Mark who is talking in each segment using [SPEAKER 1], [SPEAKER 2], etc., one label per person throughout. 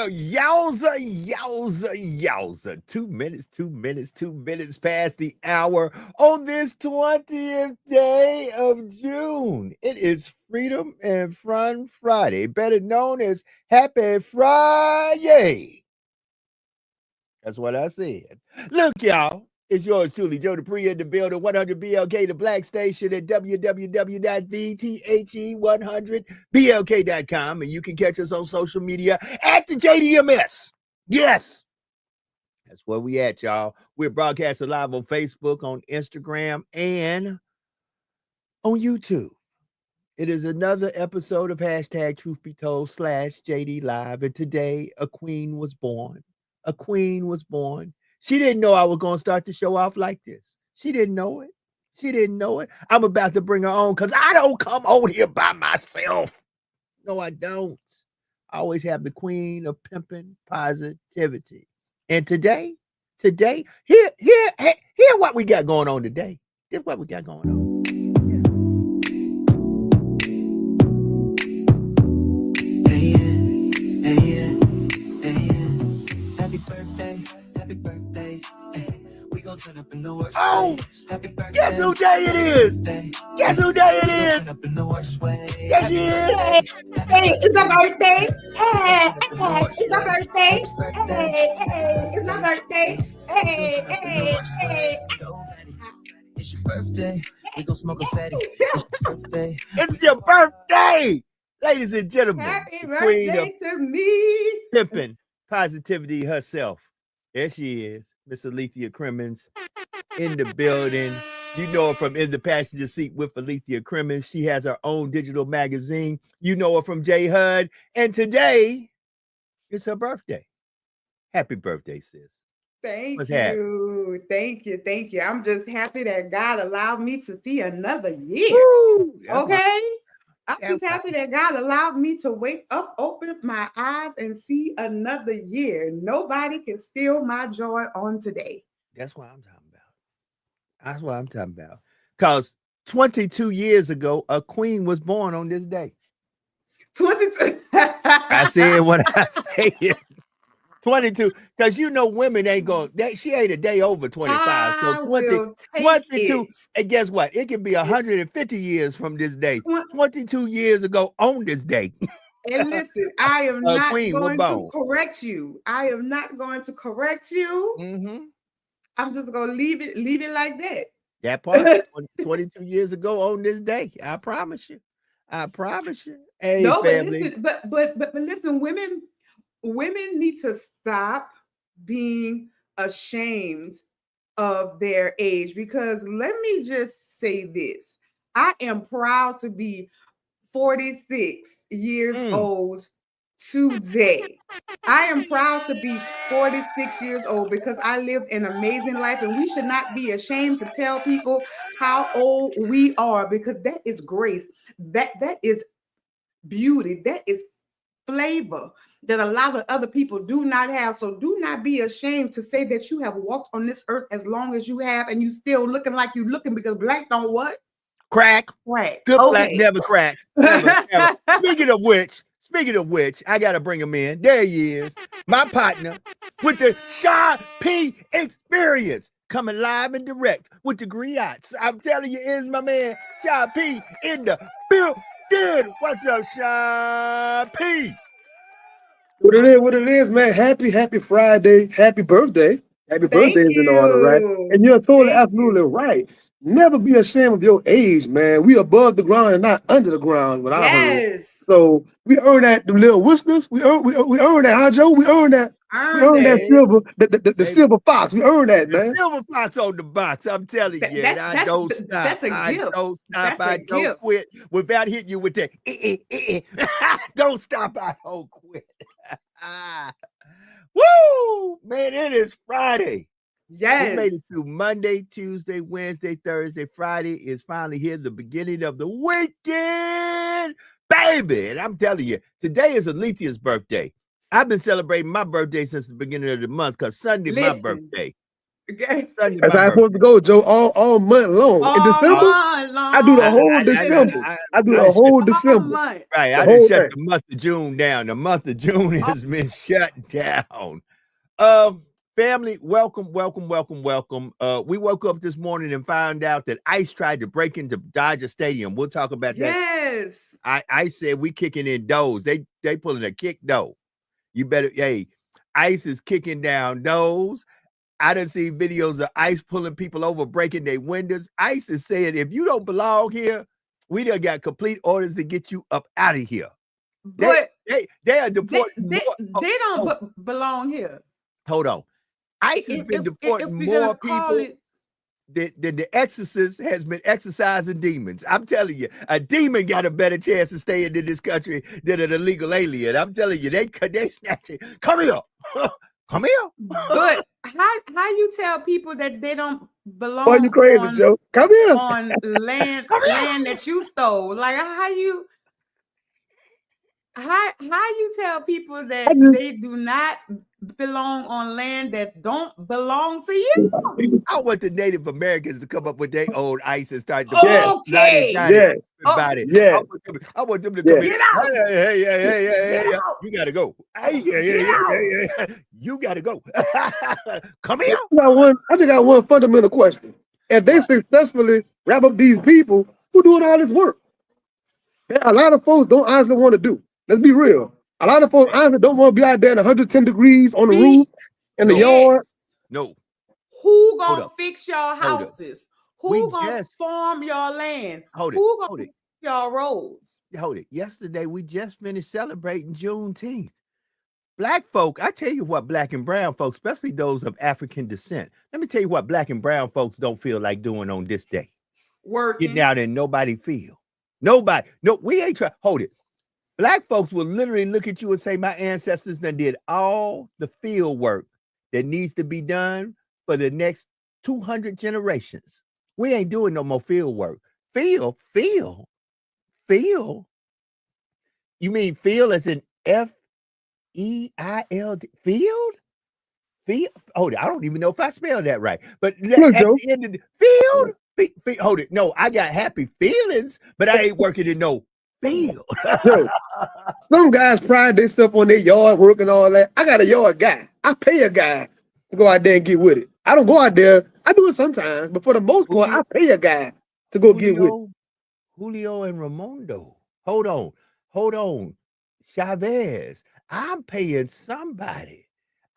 [SPEAKER 1] Yowza. 2 minutes past the hour on this 20th day of June. It is Freedom and Fun Friday, better known as Happy Friday. That's what I said. Look, y'all. It's yours truly, Joe Dupree in the building, 100 BLK, the Black Station at www.the100blk.com. And you can catch us on social media at the JDMS. Yes. That's where we at, y'all. We're broadcasting live on Facebook, on Instagram, and on YouTube. It is another episode of hashtag Truth Be Told / JD Live. And today, a queen was born. A queen was born. She didn't know I was going to start the show off like this. She didn't know it. I'm about to bring her on because I don't come on here by myself. No, I don't. I always have the queen of pimping positivity. And today, here what we got going on today. Here's what we got going on.
[SPEAKER 2] Happy birthday. We gon' turn up in the worst
[SPEAKER 1] way.
[SPEAKER 2] Happy birthday.
[SPEAKER 1] Guess who day it is? Guess who day it is? Turn up in the worst way. Yes, it is.
[SPEAKER 3] Hey, it's my birthday. Hey, it's my birthday. Hey, it's my birthday. Hey.
[SPEAKER 2] It's your birthday. We gon' smoke a fatty. It's your birthday.
[SPEAKER 1] It's your birthday, ladies and gentlemen.
[SPEAKER 3] Happy birthday to me.
[SPEAKER 1] Pimpin' positivity herself. There she is, Miss Alethea Crimmins in the building. You know her from In the Passenger Seat with Alethea Crimmins. She has her own digital magazine. You know her from J HUD. And today, it's her birthday. Happy birthday, sis.
[SPEAKER 3] Thank you. I'm just happy that God allowed me to see another year.
[SPEAKER 1] Woo,
[SPEAKER 3] okay? I'm just happy that God allowed me to wake up, open my eyes, and see another year. Nobody can steal my joy on today.
[SPEAKER 1] That's what I'm talking about. Because 22 years ago, a queen was born on this day.
[SPEAKER 3] 22.
[SPEAKER 1] I said what I said. 22, because you know women ain't going, she ain't a day over 25. So 22, and guess what? It can be 150 years from this day. 22 years ago on this day.
[SPEAKER 3] And listen, I am not going to correct you. Mm-hmm. I'm just going to leave it like that.
[SPEAKER 1] That part, 22 years ago on this day. I promise you. Hey,
[SPEAKER 3] no,
[SPEAKER 1] family.
[SPEAKER 3] But listen, women need to stop being ashamed of their age, because let me just say this. I am proud to be 46 years old today. I am proud to be 46 years old because I lived an amazing life, and we should not be ashamed to tell people how old we are, because that is grace. That is beauty. That is flavor that a lot of other people do not have. So do not be ashamed to say that you have walked on this earth as long as you have, and you still looking like you looking, because black don't what?
[SPEAKER 1] Crack.
[SPEAKER 3] Good
[SPEAKER 1] black never crack. Never. Speaking of which, I gotta bring him in. There he is, my partner with the Shy P experience, coming live and direct with the griots. I'm telling you, is my man Shy P in the building. What's up, Shy P?
[SPEAKER 4] What it is, man. Happy Friday. Happy birthday. Happy birthday is in order, right? And you're totally absolutely right. Never be ashamed of your age, man. We above the ground and not under the ground, what I heard. So we earn that, the little whiskers. We earn that, huh, Joe? We earn that. We earn that silver, the silver fox. We earn that, man.
[SPEAKER 1] The silver fox on the box. I'm telling you, I don't stop.
[SPEAKER 3] That's a gift.
[SPEAKER 1] I don't stop.
[SPEAKER 3] I
[SPEAKER 1] don't quit without hitting you with that. Don't stop. I don't quit. Woo, man! It is Friday.
[SPEAKER 3] Yes.
[SPEAKER 1] We made it through Monday, Tuesday, Wednesday, Thursday. Friday is finally here, the beginning of the weekend, baby. And I'm telling you, today is Alethea's birthday. I've been celebrating my birthday since the beginning of the month, because Sunday, my birthday.
[SPEAKER 3] Okay.
[SPEAKER 4] That's how it's supposed to go, Joe, all month long. In December? I do the
[SPEAKER 3] all
[SPEAKER 4] whole December. I do the whole December.
[SPEAKER 3] month.
[SPEAKER 1] Right,
[SPEAKER 4] The
[SPEAKER 1] I
[SPEAKER 4] whole
[SPEAKER 1] just shut
[SPEAKER 4] thing.
[SPEAKER 1] the month of June down. The month of June
[SPEAKER 3] Oh.
[SPEAKER 1] has been shut down. Family, welcome. We woke up this morning and found out that ICE tried to break into Dodger Stadium. We'll talk about that.
[SPEAKER 3] Yes.
[SPEAKER 1] I said we kicking in doors. They pulling a kick door. You better, hey, ICE is kicking down doors. I done see videos of ICE pulling people over, breaking their windows. ICE is saying, if you don't belong here, we done got complete orders to get you up out of here.
[SPEAKER 3] But
[SPEAKER 1] they are deporting
[SPEAKER 3] they
[SPEAKER 1] more.
[SPEAKER 3] don't belong here.
[SPEAKER 1] Hold on. ICE has been deporting more people than the exorcist has been exorcising demons. I'm telling you, a demon got a better chance of staying in this country than an illegal alien. I'm telling you, they snatch it. Come here. Come here.
[SPEAKER 3] But how you tell people that they don't belong
[SPEAKER 4] Boy, you crazy, Joe. Come here.
[SPEAKER 3] on land that you stole? Like how you tell people that they do not belong on land that don't belong to you?
[SPEAKER 1] I want the Native Americans to come up with their own ICE and start to
[SPEAKER 3] Okay.
[SPEAKER 1] about it.
[SPEAKER 4] Yeah.
[SPEAKER 1] I want them to come in.
[SPEAKER 3] Get out.
[SPEAKER 1] Hey, you gotta go. Hey, you gotta go. Come here.
[SPEAKER 4] I just got one fundamental question. If they successfully wrap up these people, who doing all this work? A lot of folks don't honestly want to do. Let's be real. A lot of folks honestly don't want to be out there in 110 degrees on the roof, in the yard.
[SPEAKER 1] No.
[SPEAKER 3] Who gonna fix your houses? Who gonna farm your land? Who gonna fix your roads?
[SPEAKER 1] Hold it. Yesterday, we just finished celebrating Juneteenth. Black folk, I tell you what, black and brown folks, especially those of African descent, let me tell you what black and brown folks don't feel like doing on this day.
[SPEAKER 3] Working.
[SPEAKER 1] Getting out and nobody feel. Nobody. No, we ain't trying. Hold it. Black folks will literally look at you and say, my ancestors done did all the field work that needs to be done for the next 200 generations. We ain't doing no more field work. Field? You mean field as in F-E-I-L-D? Field? Hold it. I don't even know if I spelled that right. But at the end of the field? Hold it. No, I got happy feelings, but I ain't working in no field.
[SPEAKER 4] Yo, some guys pride themselves on their yard work and all that. I got a yard guy. I pay a guy to go out there and get with it. I don't go out there. I do it sometimes, but for the most part, I pay a guy to go get with it.
[SPEAKER 1] Julio and Ramondo. Hold on. Chavez. I'm paying somebody.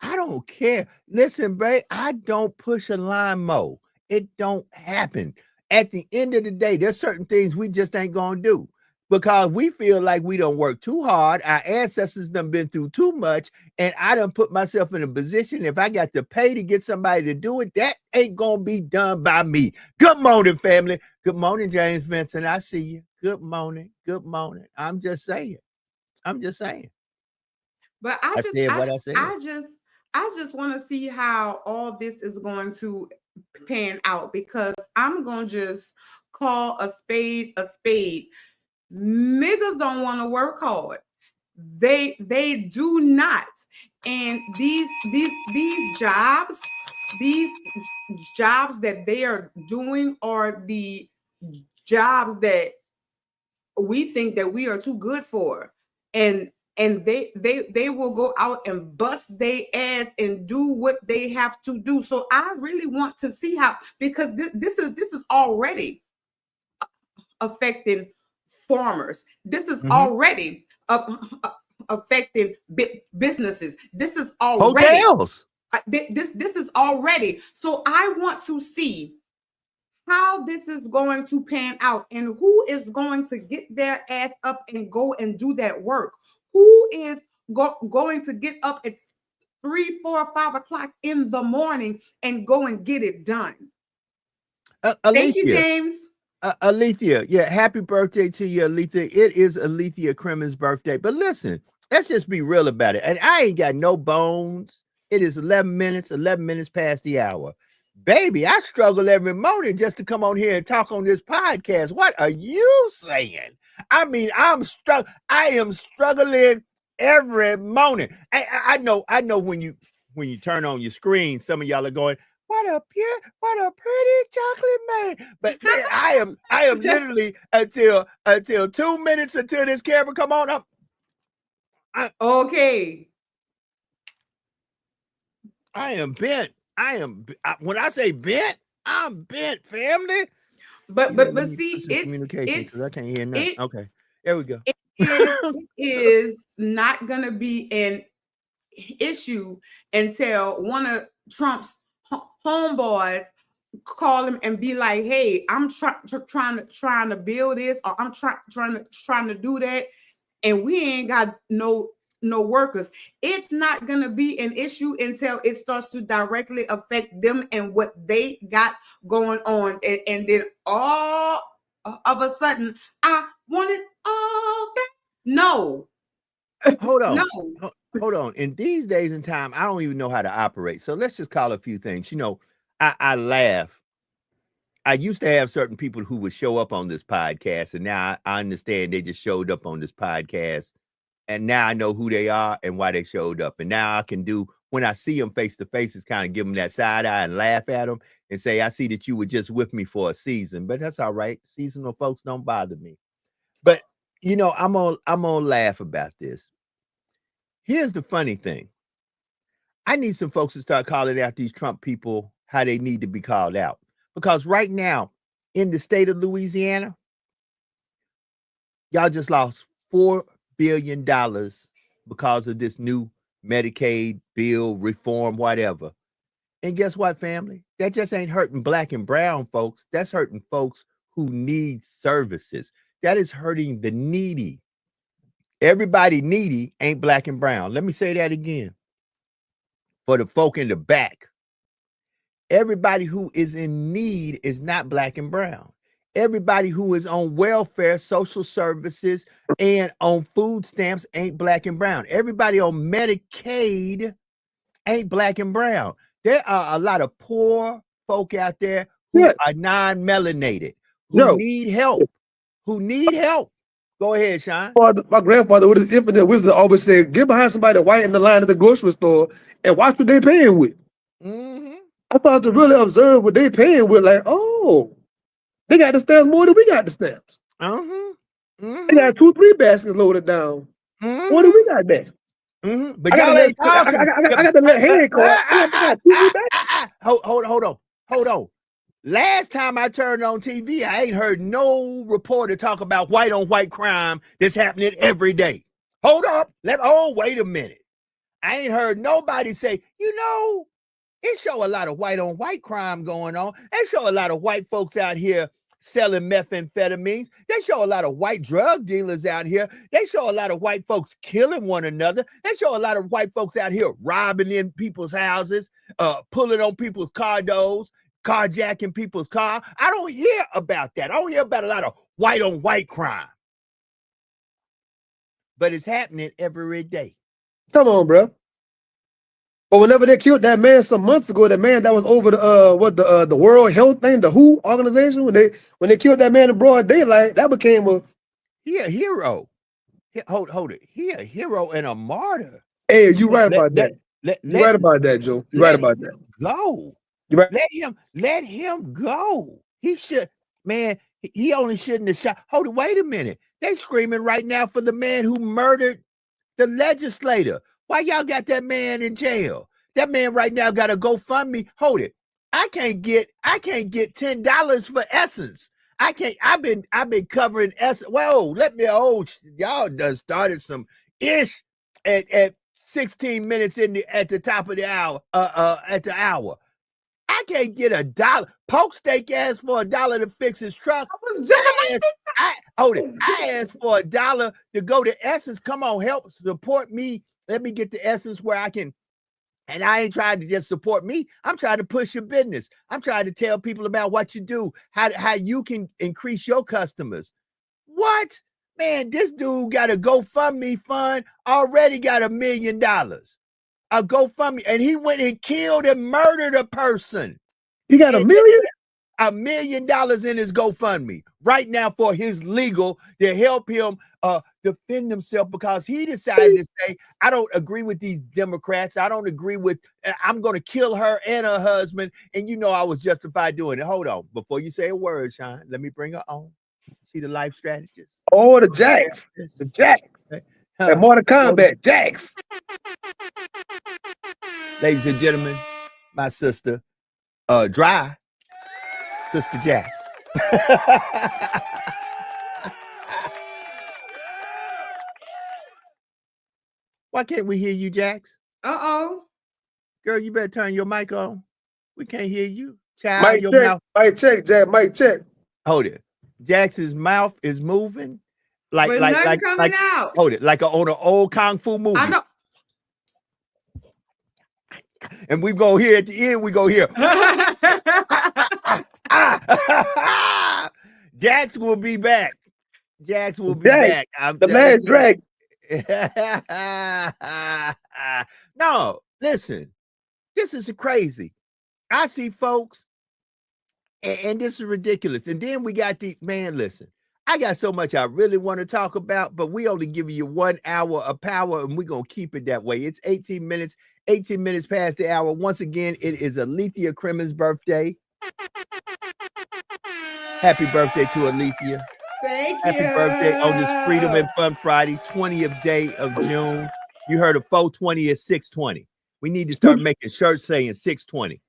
[SPEAKER 1] I don't care. Listen, bro, I don't push a lawnmower. It don't happen. At the end of the day, there's certain things we just ain't gonna do because we feel like we don't work too hard. Our ancestors done been through too much, and I done put myself in a position. If I got to pay to get somebody to do it, that ain't gonna be done by me. Good morning, family. Good morning, James Vincent. I see you. Good morning. I'm just saying.
[SPEAKER 3] But I just want to see how all this is going to pan out, because I'm going to just call a spade a spade. Niggas don't want to work hard. They do not. And these jobs that they are doing are the jobs that we think that we are too good for. And they will go out and bust their ass and do what they have to do. So I really want to see how, because this is already affecting farmers. This is already affecting businesses. This is already
[SPEAKER 1] hotels.
[SPEAKER 3] This is already. So I want to see how this is going to pan out and who is going to get their ass up and go and do that work. Who is going to get up at 3, 4, 5 o'clock in the morning and go and get it done? Thank you, James.
[SPEAKER 1] Alethea, yeah, happy birthday to you, Alethea. It is Alethea Crimmon's birthday. But listen, let's just be real about it. And I ain't got no bones. It is 11 minutes past the hour. Baby, I struggle every morning just to come on here and talk on this podcast. What are you saying? I mean, I am struggling every morning. I know when you turn on your screen, some of y'all are going, what a pretty chocolate man. But man, I am literally until 2 minutes until this camera come on up.
[SPEAKER 3] Okay.
[SPEAKER 1] I am bent. When I say bent, I'm bent, family.
[SPEAKER 3] But
[SPEAKER 1] You know, let
[SPEAKER 3] but
[SPEAKER 1] me put
[SPEAKER 3] see,
[SPEAKER 1] some communication because I can't hear nothing.
[SPEAKER 3] it
[SPEAKER 1] Okay, there we go.
[SPEAKER 3] is not gonna be an issue until one of Trump's homeboys call him and be like, "Hey, I'm trying to build this, or I'm trying to do that, and we ain't got no workers." It's not gonna be an issue until it starts to directly affect them and what they got going on, and then all of a sudden, I want it all back. No,
[SPEAKER 1] Hold on.
[SPEAKER 3] no.
[SPEAKER 1] Hold on. In these days and time, I don't even know how to operate. So let's just call a few things. You know, I laugh. I used to have certain people who would show up on this podcast, and now I understand they just showed up on this podcast. And now I know who they are and why they showed up. And now I can do, when I see them face to face, is kind of give them that side eye and laugh at them and say, I see that you were just with me for a season, but that's all right. Seasonal folks don't bother me. But you know, I'm gonna laugh about this. Here's the funny thing. I need some folks to start calling out these Trump people how they need to be called out. Because right now, in the state of Louisiana, y'all just lost $4 billion because of this new Medicaid bill, reform, whatever. And guess what, family? That just ain't hurting black and brown folks. That's hurting folks who need services. That is hurting the needy. Everybody needy ain't black and brown. Let me say that again. For the folk in the back, everybody who is in need is not black and brown. Everybody who is on welfare, social services, and on food stamps ain't black and brown. Everybody on Medicaid ain't black and brown. There are a lot of poor folk out there who are non-melanated, who need help, Go ahead, Sean.
[SPEAKER 4] My grandfather, with his infinite wisdom, always said, "Get behind somebody white in the line at the grocery store and watch what they paying with."
[SPEAKER 1] Mm-hmm.
[SPEAKER 4] I thought to really observe what they paying with, like, oh, they got the stamps more than we got the stamps. They got 2-3 baskets loaded down. What do we got baskets?
[SPEAKER 1] But y'all ain't talking.
[SPEAKER 4] I got the little hand card. I got 2-3 baskets.
[SPEAKER 1] Hold on. Last time I turned on TV, I ain't heard no reporter talk about white on white crime that's happening every day. Hold up. Wait a minute. I ain't heard nobody say, you know, it show a lot of white on white crime going on. They show a lot of white folks out here selling methamphetamines. They show a lot of white drug dealers out here. They show a lot of white folks killing one another. They show a lot of white folks out here robbing in people's houses, pulling on people's car doors, carjacking people's car. I don't hear about that. I don't hear about a lot of white on white crime. But it's happening every day.
[SPEAKER 4] Come on, bro. But whenever they killed that man some months ago, that man that was over the World Health thing, the WHO organization, when they killed that man in broad daylight, that became a
[SPEAKER 1] hero. Hold it. He a hero and a martyr.
[SPEAKER 4] Hey, you right about that. You right about that, Joe. You right about that.
[SPEAKER 1] Go.
[SPEAKER 4] You right.
[SPEAKER 1] Let him go. He should, man. He only shouldn't have shot. Hold it. Wait a minute. They screaming right now for the man who murdered the legislator. Why y'all got that man in jail? That man right now got a GoFundMe. Hold it. I can't get $10 for Essence. I've been covering Essence. Whoa, y'all done started some ish at 16 minutes at the top of the hour. At the hour. I can't get $1. Poke Steak asked for $1 to fix his truck. I asked for $1 to go to Essence. Come on, help support me. Let me get to Essence where I can. And I ain't trying to just support me. I'm trying to push your business. I'm trying to tell people about what you do, how you can increase your customers. What? Man, this dude got a GoFundMe fund, already got $1 million. A GoFundMe, and he went and killed and murdered a person.
[SPEAKER 4] He got $1 million?
[SPEAKER 1] $1 million in his GoFundMe right now for his legal to help him defend himself, because he decided to say, I don't agree with these Democrats. I don't agree with, I'm going to kill her and her husband. And you know, I was justified doing it. Hold on. Before you say a word, Sean, let me bring her on. See the life strategist.
[SPEAKER 4] Oh, the Jacks. The Jacks. And Mortal Kombat, Jacks.
[SPEAKER 1] Ladies and gentlemen, my sister, Dry, Sister Jax. Why can't we hear you, Jax?
[SPEAKER 3] Uh-oh.
[SPEAKER 1] Girl, you better turn your mic on. We can't hear you. Child,
[SPEAKER 4] Mic
[SPEAKER 1] your
[SPEAKER 4] check,
[SPEAKER 1] mouth.
[SPEAKER 4] mic check, Jack, mic check.
[SPEAKER 1] Hold it. Jax's mouth is moving like
[SPEAKER 3] But nothing coming out.
[SPEAKER 1] Hold it, like on an old kung fu movie.
[SPEAKER 3] I know.
[SPEAKER 1] And we go here at the end, we go here. Jax will be back. Jax will be back. I'm
[SPEAKER 4] the man Drag.
[SPEAKER 1] No, listen, this is crazy. I see folks, and this is ridiculous. And then we got these, man, listen, I got so much I really want to talk about, but we only give you 1 hour of power, and we're going to keep it that way. It's 18 minutes past the hour. Once again, it is Alethea Crimmins' birthday. Happy birthday to Alethea.
[SPEAKER 3] Thank you.
[SPEAKER 1] Happy birthday on this Freedom and Fun Friday, 20th day of June. You heard of 420 is 620. We need to start making shirts saying 620.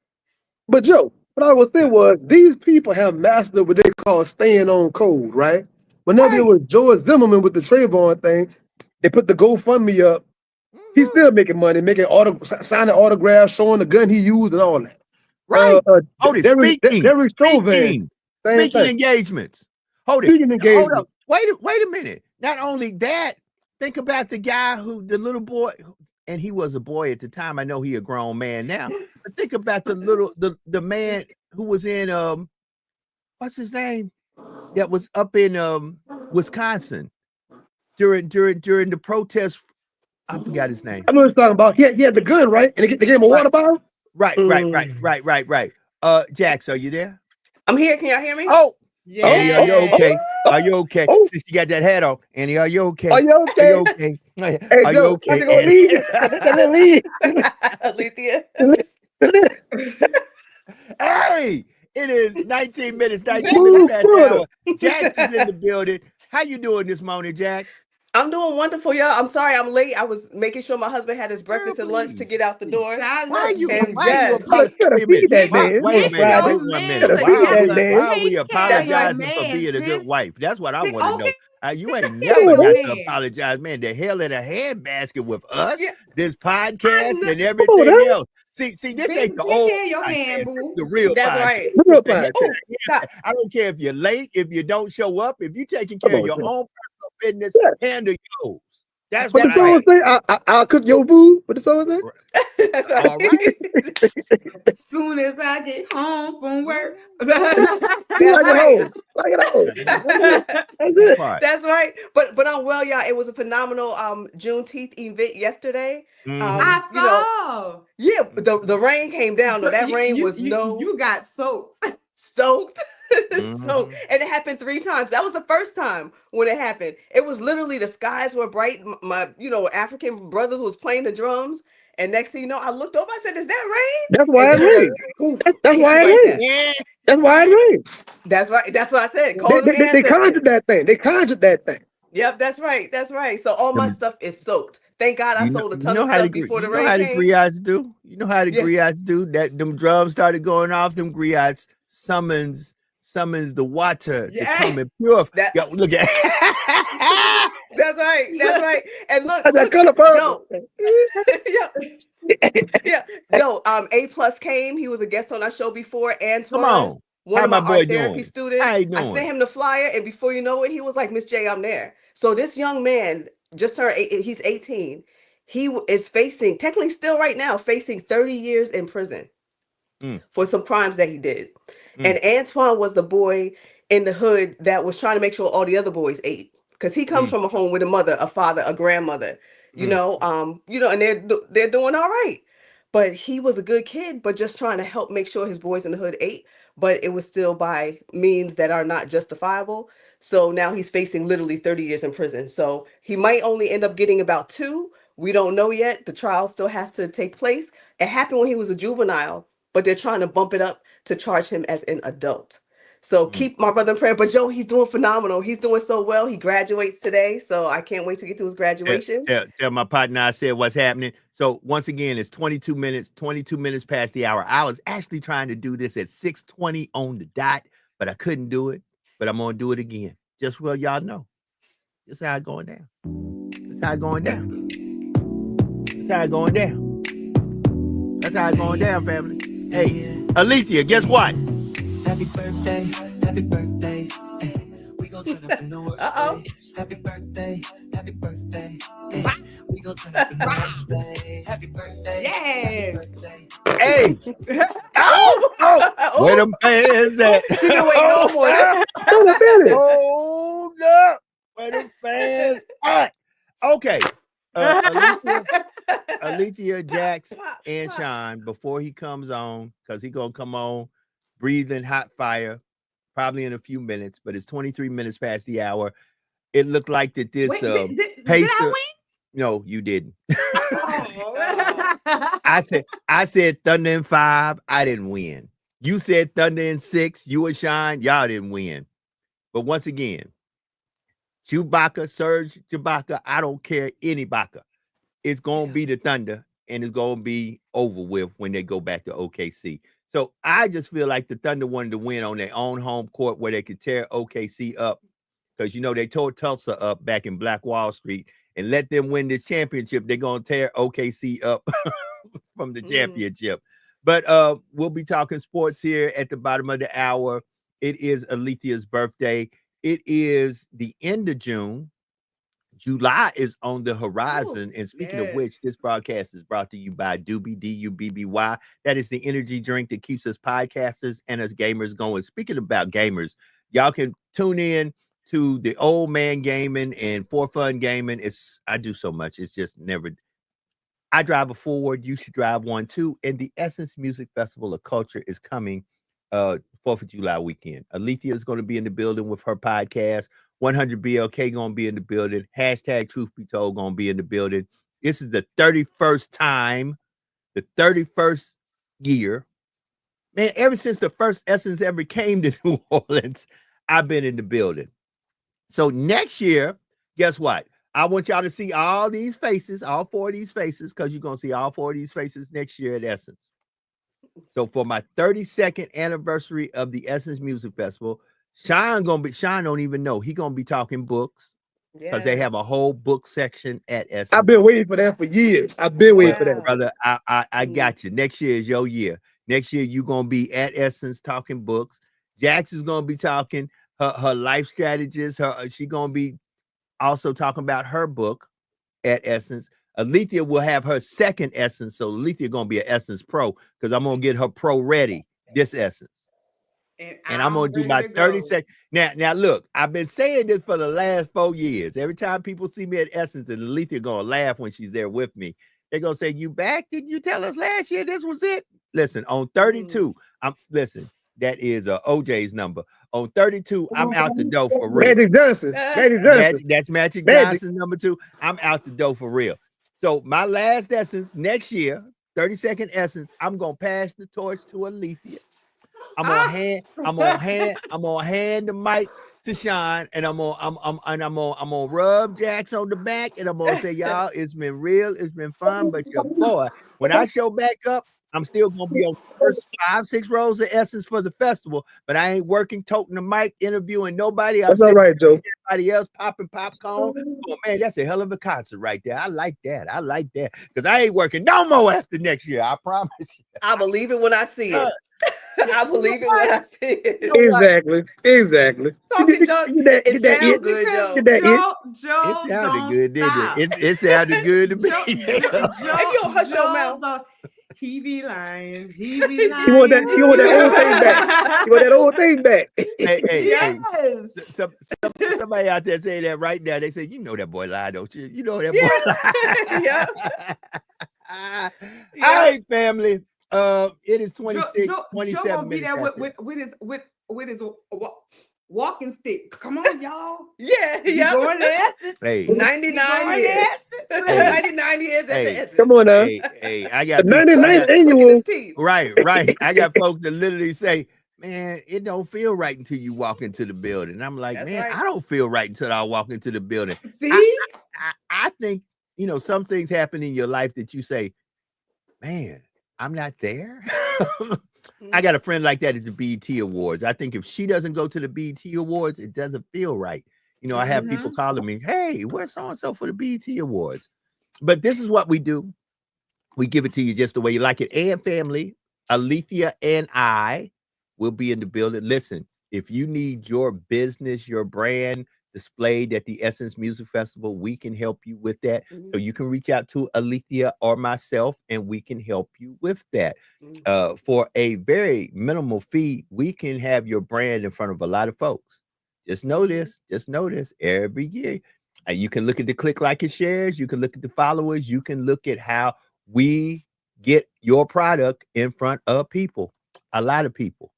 [SPEAKER 4] But Joe, what I was saying was, these people have mastered what they call staying on code, right? Whenever it was George Zimmerman with the Trayvon thing, they put the GoFundMe up. He's still making money, signing autographs, showing the gun he used and all that.
[SPEAKER 1] Right.
[SPEAKER 4] Speaking
[SPEAKER 1] engagements. Hold up. Wait a minute. Not only that, think about the guy the little boy, and he was a boy at the time. I know he a grown man now, but think about the man who was in what's his name? That was up in Wisconsin during the protest. I forgot his name.
[SPEAKER 4] I know what you're talking about. He had the gun, right? And they gave him a water bottle?
[SPEAKER 1] Right. Jax, are you there?
[SPEAKER 5] I'm here. Can y'all hear me?
[SPEAKER 1] Oh, yeah. Annie, are you okay? Are you okay? Since you got that hat on, Annie, are you okay?
[SPEAKER 4] Are you okay?
[SPEAKER 1] Are you okay?
[SPEAKER 4] Hey,
[SPEAKER 1] are
[SPEAKER 4] Joe,
[SPEAKER 1] you okay?
[SPEAKER 5] Alethea.
[SPEAKER 1] Hey, it is 19 minutes past the hour. Jax is in the building. How you doing this morning, Jax?
[SPEAKER 5] I'm doing wonderful, y'all. I'm sorry I'm late. I was making sure my husband had his breakfast and lunch to get out the door.
[SPEAKER 1] Why are you
[SPEAKER 5] Wait
[SPEAKER 1] are we apologizing for being a good wife? That's what I want to know. You ain't never got to apologize, man. The hell in a handbasket with us, this podcast, and everything else. See, this ain't the old podcast, the real podcast. I don't care if you're late, if you don't show up, if you're taking care of your own personal business, handle yours. That's what
[SPEAKER 4] the song say. I'll cook your food. What the song say?
[SPEAKER 5] That's right.
[SPEAKER 1] All right.
[SPEAKER 3] As soon as I get home from work.
[SPEAKER 5] That's right. But I'm well, y'all. It was a phenomenal Juneteenth event yesterday.
[SPEAKER 3] I saw.
[SPEAKER 5] The rain came down. Though that rain was
[SPEAKER 3] you got soaked.
[SPEAKER 5] Soaked. So, and it happened 3 times. That was the first time when it happened. It was literally the skies were bright. My African brothers was playing the drums, and next thing you know, I looked over. I said, "Is that rain?"
[SPEAKER 4] That's why it rained. That's why it rained. That's why it rained.
[SPEAKER 5] That's right. That's what I said.
[SPEAKER 4] They conjured that thing. They conjured that thing.
[SPEAKER 5] Yep, that's right. That's right. So all my stuff is soaked. Thank God I sold a ton of stuff before the rain came.
[SPEAKER 1] You know how the griots do? You know how the griots do? That them drums started going off. Them griots summons the water to come and purify. Look at
[SPEAKER 5] That's right. That's right. And look, Joe, A+ came. He was a guest on our show before. Antoine,
[SPEAKER 1] come on.
[SPEAKER 5] One of my art therapy
[SPEAKER 1] doing?
[SPEAKER 5] students. I sent him the flyer, and before you know it, he was like, "Miss J, I'm there." So this young man just turned he's 18. He is technically still right now, facing 30 years in prison for some crimes that he did. And Antoine was the boy in the hood that was trying to make sure all the other boys ate. Because he comes from a home with a mother, a father, a grandmother, and they're doing all right. But he was a good kid, but just trying to help make sure his boys in the hood ate. but it was still by means that are not justifiable. So now he's facing literally 30 years in prison. So he might only end up getting about 2. We don't know yet. The trial still has to take place. It happened when he was a juvenile, but they're trying to bump it up to charge him as an adult. So keep my brother in prayer. But Joe, he's doing phenomenal. He's doing so well. He graduates today. So I can't wait to get to his graduation.
[SPEAKER 1] Tell my partner I said what's happening. So once again, it's 22 minutes past the hour. I was actually trying to do this at 6:20 on the dot, but I couldn't do it. But I'm going to do it again. Just so y'all know. This is how it's going down. That's how it's going down. That's how it's going down. That's how it's going down, family. Hey, Alethea, guess what?
[SPEAKER 2] Happy birthday, happy birthday. We gon' turn up in the worst way. Happy birthday, happy birthday. We gon' turn up in the worst way. Happy birthday, happy birthday.
[SPEAKER 1] Hey! Where them fans at?
[SPEAKER 5] She been waiting all morning.
[SPEAKER 1] Hold up! Where them fans at? Okay. Alethea, Jax, and Sean, before he comes on, because he gonna come on breathing hot fire, probably in a few minutes, but it's 23 minutes past the hour. It looked like that this
[SPEAKER 3] Wait, did
[SPEAKER 1] pacer.
[SPEAKER 3] I win?
[SPEAKER 1] No, you didn't.
[SPEAKER 3] Oh.
[SPEAKER 1] I said Thunder in 5. I didn't win. You said Thunder in 6. You and Sean, y'all didn't win. But once again, Chewbacca, Serge Chewbacca, I don't care any Baka. It's gonna be the Thunder, and it's gonna be over with when they go back to OKC. So I just feel like the Thunder wanted to win on their own home court where they could tear OKC up, because you know they tore Tulsa up back in Black Wall Street, and let them win this championship. They're gonna tear OKC up from the championship. But we'll be talking sports here at the bottom of the hour. It is Alethea's birthday. It is the end of June. July is on the horizon. And speaking of which, this broadcast is brought to you by Doobie, D-U-B-B-Y. That is the energy drink that keeps us podcasters and us gamers going. Speaking about gamers, y'all can tune in to the Old Man Gaming and For Fun Gaming. I do so much. It's just never. I drive a Ford. You should drive one too. And the Essence Music Festival of Culture is coming 4th of July weekend. Alethea is going to be in the building with her podcast. 100 BLK going to be in the building. Hashtag Truth Be Told going to be in the building. This is the 31st time, the 31st year. Man, ever since the first Essence ever came to New Orleans, I've been in the building. So next year, guess what? I want y'all to see all these faces, all 4 of these faces, because you're going to see all 4 of these faces next year at Essence. So for my 32nd anniversary of the Essence Music Festival, Sean don't even know. He gonna be talking books because they have a whole book section at Essence.
[SPEAKER 4] I've been waiting for that for years. I've been waiting for that,
[SPEAKER 1] brother. I got you. Next year is your year. Next year you're gonna be at Essence talking books. Jax is gonna be talking her life strategies. She gonna be also talking about her book at Essence. Alethea will have her second Essence, so Alethea gonna be an Essence Pro because I'm gonna get her pro ready this Essence. And I'm gonna do my 30 seconds. Now look, I've been saying this for the last 4 years. Every time people see me at Essence, and Alethea gonna laugh when she's there with me. They're gonna say, "You back? Didn't you tell us last year this was it?" Listen, on 32, that is OJ's number. On 32, I'm out the door for real.
[SPEAKER 4] Magic Johnson.
[SPEAKER 1] That's Magic Johnson's number 2. I'm out the door for real. So my last Essence next year, 32nd Essence, I'm gonna pass the torch to Alethea. I'm gonna hand the mic to Sean, and I'm gonna rub Jax on the back, and I'm gonna say, y'all, it's been real, it's been fun, but your boy, when I show back up, I'm still gonna be on the first 5-6 rows of Essence for the festival, but I ain't working, toting the mic, interviewing nobody.
[SPEAKER 4] That's all right, Joe.
[SPEAKER 1] Everybody else popping popcorn. Oh man, that's a hell of a concert right there. I like that because I ain't working no more after next year. I promise you.
[SPEAKER 5] I believe it when I see it. I believe it when I see it.
[SPEAKER 4] Exactly.
[SPEAKER 5] Talking junk. It sounds good, Joe.
[SPEAKER 3] Joe,
[SPEAKER 1] it sounded good, didn't it? It sounded good to me.
[SPEAKER 5] If you don't hush your mouth.
[SPEAKER 3] He be lying. He be lying.
[SPEAKER 4] He want that old thing back. He want that old thing back.
[SPEAKER 1] Hey. Somebody out there saying that right now. They say, you know that boy lied, don't you? You know that boy lied.
[SPEAKER 5] Yeah.
[SPEAKER 1] All right, family. It is
[SPEAKER 3] Joe
[SPEAKER 1] 27
[SPEAKER 3] gonna be
[SPEAKER 1] minutes
[SPEAKER 3] there
[SPEAKER 1] after.
[SPEAKER 3] with his walking stick. Come on, y'all.
[SPEAKER 5] Yeah,
[SPEAKER 3] He
[SPEAKER 5] yeah.
[SPEAKER 3] going there.
[SPEAKER 1] Hey,
[SPEAKER 5] 99 years.
[SPEAKER 1] Hey.
[SPEAKER 5] 99 years at
[SPEAKER 1] Hey.
[SPEAKER 5] the essence.
[SPEAKER 4] Come on now.
[SPEAKER 1] hey, I
[SPEAKER 4] The
[SPEAKER 1] got people.
[SPEAKER 4] 99th
[SPEAKER 5] Clicking
[SPEAKER 4] annual.
[SPEAKER 5] his teeth.
[SPEAKER 1] Right. I got folks that literally say, man, it don't feel right until you walk into the building. And I'm like,
[SPEAKER 5] That's
[SPEAKER 1] man,
[SPEAKER 5] right.
[SPEAKER 1] I don't feel right until I walk into the building.
[SPEAKER 3] See?
[SPEAKER 1] I think, some things happen in your life that you say, man, I'm not there. I got a friend like that at the BET Awards. I think if she doesn't go to the BET Awards, it doesn't feel right. I have people calling me, hey, where's so-and-so for the BET Awards? But this is what we do. We give it to you just the way you like it. And family, Alethea and I will be in the building. Listen, if you need your business, your brand displayed at the Essence Music Festival, we can help you with that. So you can reach out to Alethea or myself, and we can help you with that. For a very minimal fee, we can have your brand in front of a lot of folks. Just know this. Every year. You can look at the click, like, and shares. You can look at the followers. You can look at how we get your product in front of people. A lot of people.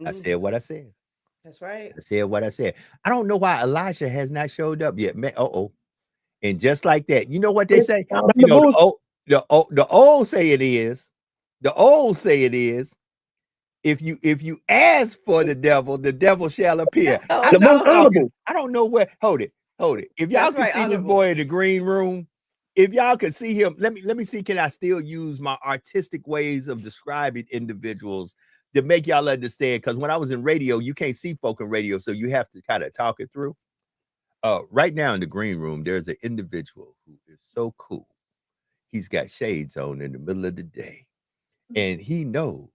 [SPEAKER 1] I said what I said.
[SPEAKER 5] That's right.
[SPEAKER 1] I said what I said. I don't know why Elijah has not showed up yet. Man, and just like that, you know what they say? The old saying is, if you ask for the devil shall appear.
[SPEAKER 5] Oh,
[SPEAKER 4] The most honorable.
[SPEAKER 1] I don't know where. Hold it. If y'all
[SPEAKER 5] That's
[SPEAKER 1] can
[SPEAKER 5] right,
[SPEAKER 1] see this
[SPEAKER 5] honorable.
[SPEAKER 1] boy in the green room, if y'all can see him, let me see. Can I still use my artistic ways of describing individuals to make y'all understand? Because when I was in radio, you can't see folk in radio, so you have to kind of talk it through. Right now in the green room, there's an individual who is so cool. He's got shades on in the middle of the day, and he knows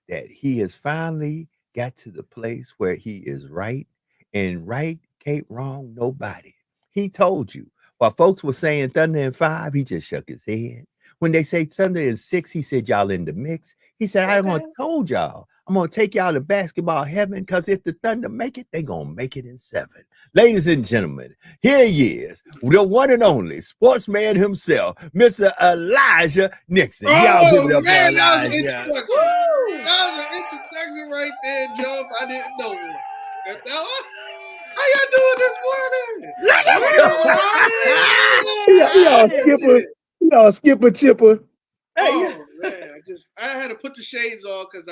[SPEAKER 1] that he has finally got to the place where he is right, and right can't wrong nobody. He told you. While folks were saying Thunder in 5, he just shook his head. When they say Thunder in 6, he said y'all in the mix. He said, I
[SPEAKER 5] Okay.
[SPEAKER 1] told y'all, I'm gonna take y'all to basketball heaven, because if the Thunder make it, they gonna make it in 7. Ladies and gentlemen, here he is, the one and only sportsman himself, Mr. Elijah Nixon. Y'all give it up for
[SPEAKER 6] Man, that was an
[SPEAKER 1] Elijah.
[SPEAKER 6] introduction. That was an introduction right there, Joe. If I didn't know it. How y'all doing this morning?
[SPEAKER 4] Y'all skipper chipper.
[SPEAKER 6] Oh man, I had to put the shades on because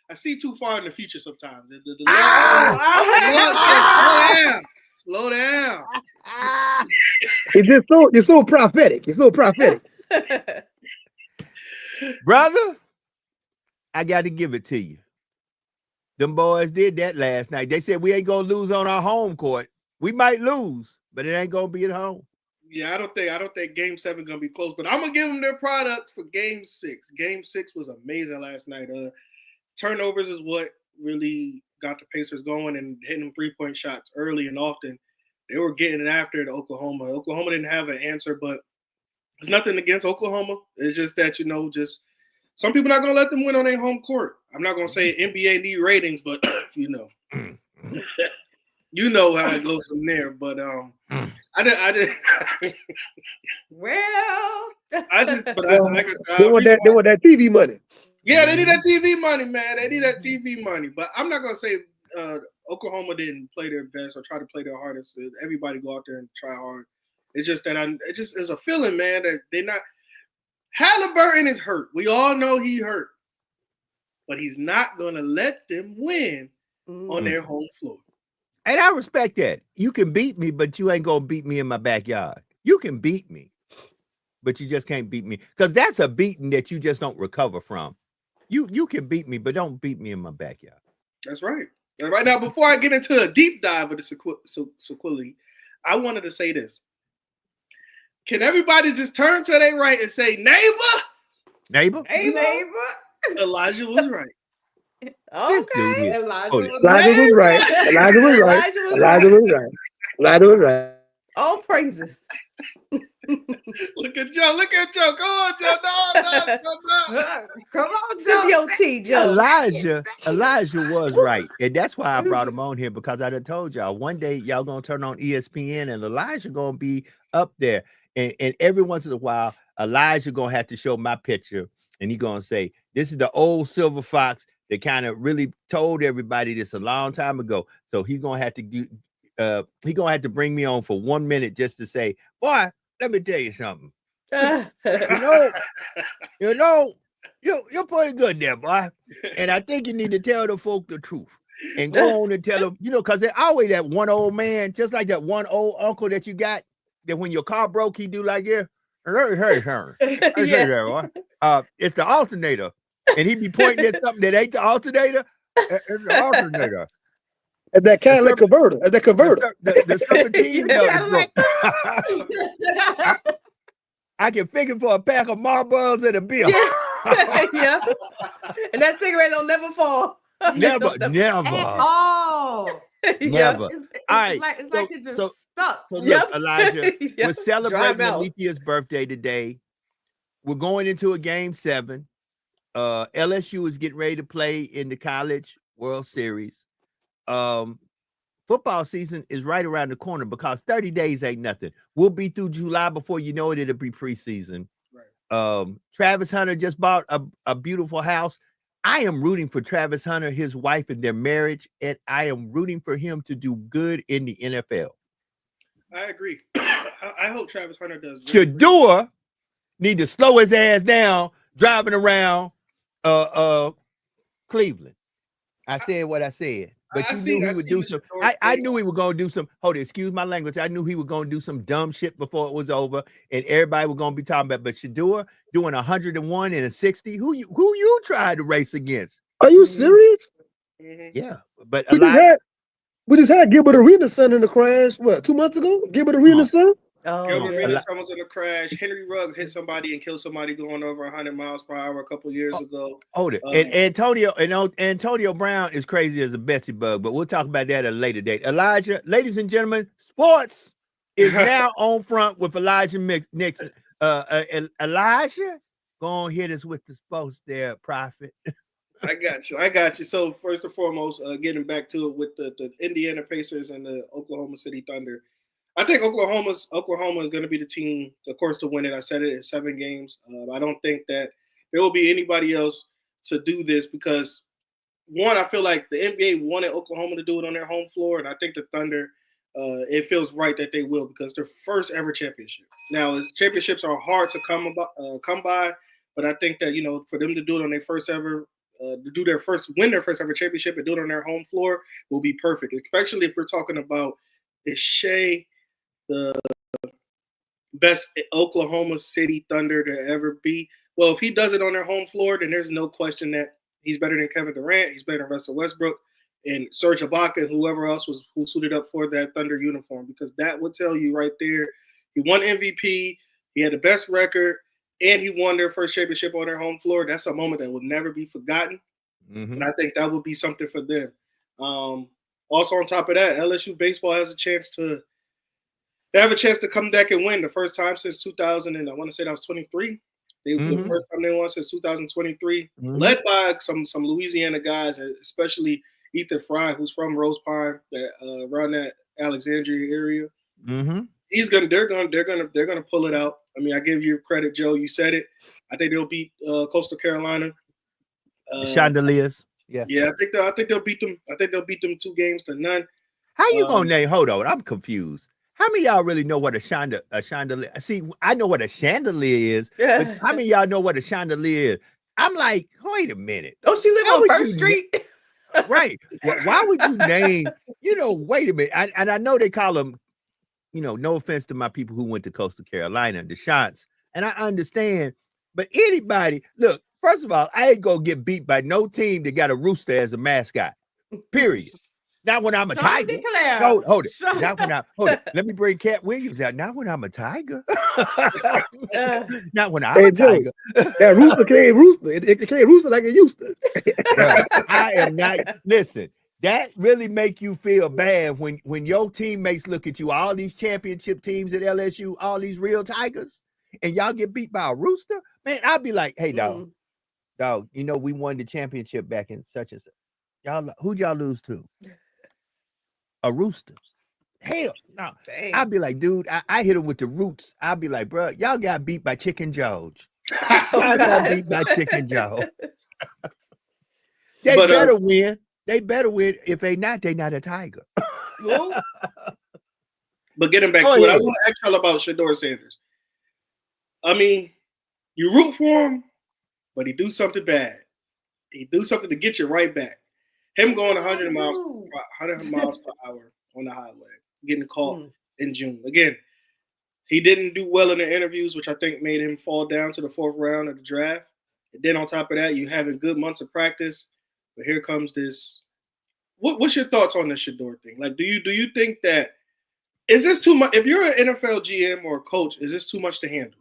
[SPEAKER 6] I see too far in the future sometimes. The Lord says, slow down.
[SPEAKER 4] You're so prophetic. You're so prophetic.
[SPEAKER 1] Brother, I got to give it to you. Them boys did that last night. They said we ain't gonna lose on our home court. We might lose, but it ain't gonna be at home.
[SPEAKER 6] Yeah, I don't think Game 7 gonna be close, but I'm gonna give them their product for Game 6. Game 6 was amazing last night. Turnovers is what really got the Pacers going and hitting them 3-point shots early and often. They were getting after the Oklahoma. Oklahoma didn't have an answer, but it's nothing against Oklahoma. It's just that just some people not gonna let them win on their home court. I'm not gonna say NBA need ratings, but you know how it goes from there. But I did.
[SPEAKER 3] Well,
[SPEAKER 6] Like I said,
[SPEAKER 4] They want that TV money.
[SPEAKER 6] Yeah, they need that TV money, man. They need that TV money. But I'm not gonna say Oklahoma didn't play their best or try to play their hardest. Everybody go out there and try hard. It's just that it's a feeling, man, that they're not. Halliburton is hurt. We all know he hurt, but he's not gonna let them win on their home floor.
[SPEAKER 1] And I respect that. You can beat me, but you ain't gonna beat me in my backyard. You can beat me, but you just can't beat me, because that's a beating that you just don't recover from. You can beat me, but don't beat me in my backyard.
[SPEAKER 6] That's right. And right now, before I get into a deep dive of the sequelae, I wanted to say this. Can everybody just turn to their right and say, neighbor? Elijah was right.
[SPEAKER 1] This dude here.
[SPEAKER 4] Elijah was right.
[SPEAKER 5] All praises.
[SPEAKER 6] Look at Joe. Come on, Joe. No.
[SPEAKER 3] Come on,
[SPEAKER 5] Sip your tea, Joe.
[SPEAKER 1] Elijah was right. And that's why I brought him on here, because I done told y'all one day y'all gonna turn on ESPN and Elijah gonna be up there. And every once in a while, Elijah gonna have to show my picture and he's gonna say, "This is the old silver fox that kind of really told everybody this a long time ago." So he's gonna have to do. He's gonna have to bring me on for 1 minute just to say, "Boy, let me tell you something. you know, you're pretty good there, boy. And I think you need to tell the folk the truth and go on and tell them, because there's always that one old man, just like that one old uncle that you got, that when your car broke, he do like here. Hey, it's the alternator, and he be pointing at something that ain't the alternator. It's the alternator.
[SPEAKER 4] And that Cadillac converter. And that converter.
[SPEAKER 1] The serpentine belt broke. I can figure for a pack of Marlboros and a beer.
[SPEAKER 5] Yeah. And that cigarette don't never fall.
[SPEAKER 1] Never.
[SPEAKER 3] Oh,
[SPEAKER 1] never. All right.
[SPEAKER 3] It's like it just stuck.
[SPEAKER 1] So look, Elijah, we're celebrating Alethea's birthday today. We're going into a game 7. LSU is getting ready to play in the College World Series. Football season is right around the corner because 30 days ain't nothing. We'll be through July before you know it. It'll be preseason. Right. Travis Hunter just bought a beautiful house. I am rooting for Travis Hunter, his wife, and their marriage, and I am rooting for him to do good in the NFL.
[SPEAKER 6] I agree. I hope Travis Hunter does.
[SPEAKER 1] Shadua need to slow his ass down driving around Cleveland. I said what I said. But you knew he would do some. I knew he was going to do some. Hold it, excuse my language. I knew he was going to do some dumb shit before it was over, and everybody was going to be talking about. But Shadua doing 101 and a 60. Who you tried to race against?
[SPEAKER 4] Are you serious?
[SPEAKER 1] Yeah, but
[SPEAKER 4] we just had Gilbert Arenas' son in the crash. What, 2 months ago? Gilbert Arenas' son.
[SPEAKER 6] Gilbert Arenas' son was in a crash. Henry Ruggs hit somebody and killed somebody going over 100 miles per hour a couple years ago.
[SPEAKER 1] Hold it. And Antonio Brown is crazy as a Betsy bug, but we'll talk about that at a later date. Elijah, ladies and gentlemen, sports is now on front with Elijah Nixon. Elijah, go on, hit us with the sports there, Prophet.
[SPEAKER 6] I got you. So first and foremost, getting back to it with the Indiana Pacers and the Oklahoma City Thunder. I think Oklahoma is going to be the team, of course, to win it. I said it in 7 games. I don't think that there will be anybody else to do this because, one, I feel like the NBA wanted Oklahoma to do it on their home floor, and I think the Thunder, it feels right that they will because their first ever championship. Now, championships are hard to come by, but I think that for them to do it on their first ever, win their first ever championship and do it on their home floor will be perfect, especially if we're talking about is Shea the best Oklahoma City Thunder to ever be. Well, if he does it on their home floor, then there's no question that he's better than Kevin Durant. He's better than Russell Westbrook and Serge Ibaka and whoever else who suited up for that Thunder uniform, because that would tell you right there he won MVP, he had the best record, and he won their first championship on their home floor. That's a moment that will never be forgotten, and I think that would be something for them. Also, on top of that, LSU baseball has a chance to come back and win the first time since 2000, and I want to say that was 23. The first time they won since 2023, led by some Louisiana guys, especially Ethan Fry, who's from Rose Pine, around that Alexandria area. They're gonna pull it out. I mean, I give you credit, Joe. You said it. I think they'll beat Coastal Carolina.
[SPEAKER 1] Chandeliers.
[SPEAKER 6] Yeah, I think they'll beat them. I think they'll beat them 2-0.
[SPEAKER 1] How you gonna name? Hold on, I'm confused. How many of y'all really know what a chandelier? See, I know what a chandelier is, but how many of y'all know what a chandelier is? I'm like, wait a minute.
[SPEAKER 5] Oh, she live on First Street?
[SPEAKER 1] Right. Why would you name, wait a minute. And I know they call them, no offense to my people who went to Coastal Carolina, the Shots, and I understand, but anybody, look, first of all, I ain't gonna get beat by no team that got a rooster as a mascot, period. Not when I'm a tiger. Hold it. Let me bring Cat Williams out. Not when I'm a tiger. Not when I'm a tiger.
[SPEAKER 4] That rooster can't rooster. It can't rooster like it used to.
[SPEAKER 1] I am not. Listen, that really make you feel bad when your teammates look at you, all these championship teams at LSU, all these real Tigers, and y'all get beat by a rooster. Man, I'd be like, hey, dog, we won the championship back in such and such. Who'd y'all lose to? A rooster. Hell no. I'd be like, dude, I hit him with the roots. I'd be like, bro, y'all got beat by Chicken George. Not gonna beat my chicken jaw. They
[SPEAKER 6] But,
[SPEAKER 1] better win. They better win. If they not a tiger.
[SPEAKER 5] Ooh.
[SPEAKER 6] But getting back
[SPEAKER 1] Go
[SPEAKER 6] to it, I
[SPEAKER 1] ahead.
[SPEAKER 6] want to ask y'all about Shador Sanders. I mean, you root for him, but he do something bad. He do something to get you right back. Him going 100 miles per hour on the highway, getting caught in June. Again, he didn't do well in the interviews, which I think made him fall down to the 4th round of the draft. And then on top of that, you having good months of practice. But here comes this. What's your thoughts on the Shador thing? Like, do you think that is this too much? If you're an NFL GM or a coach, is this too much to handle?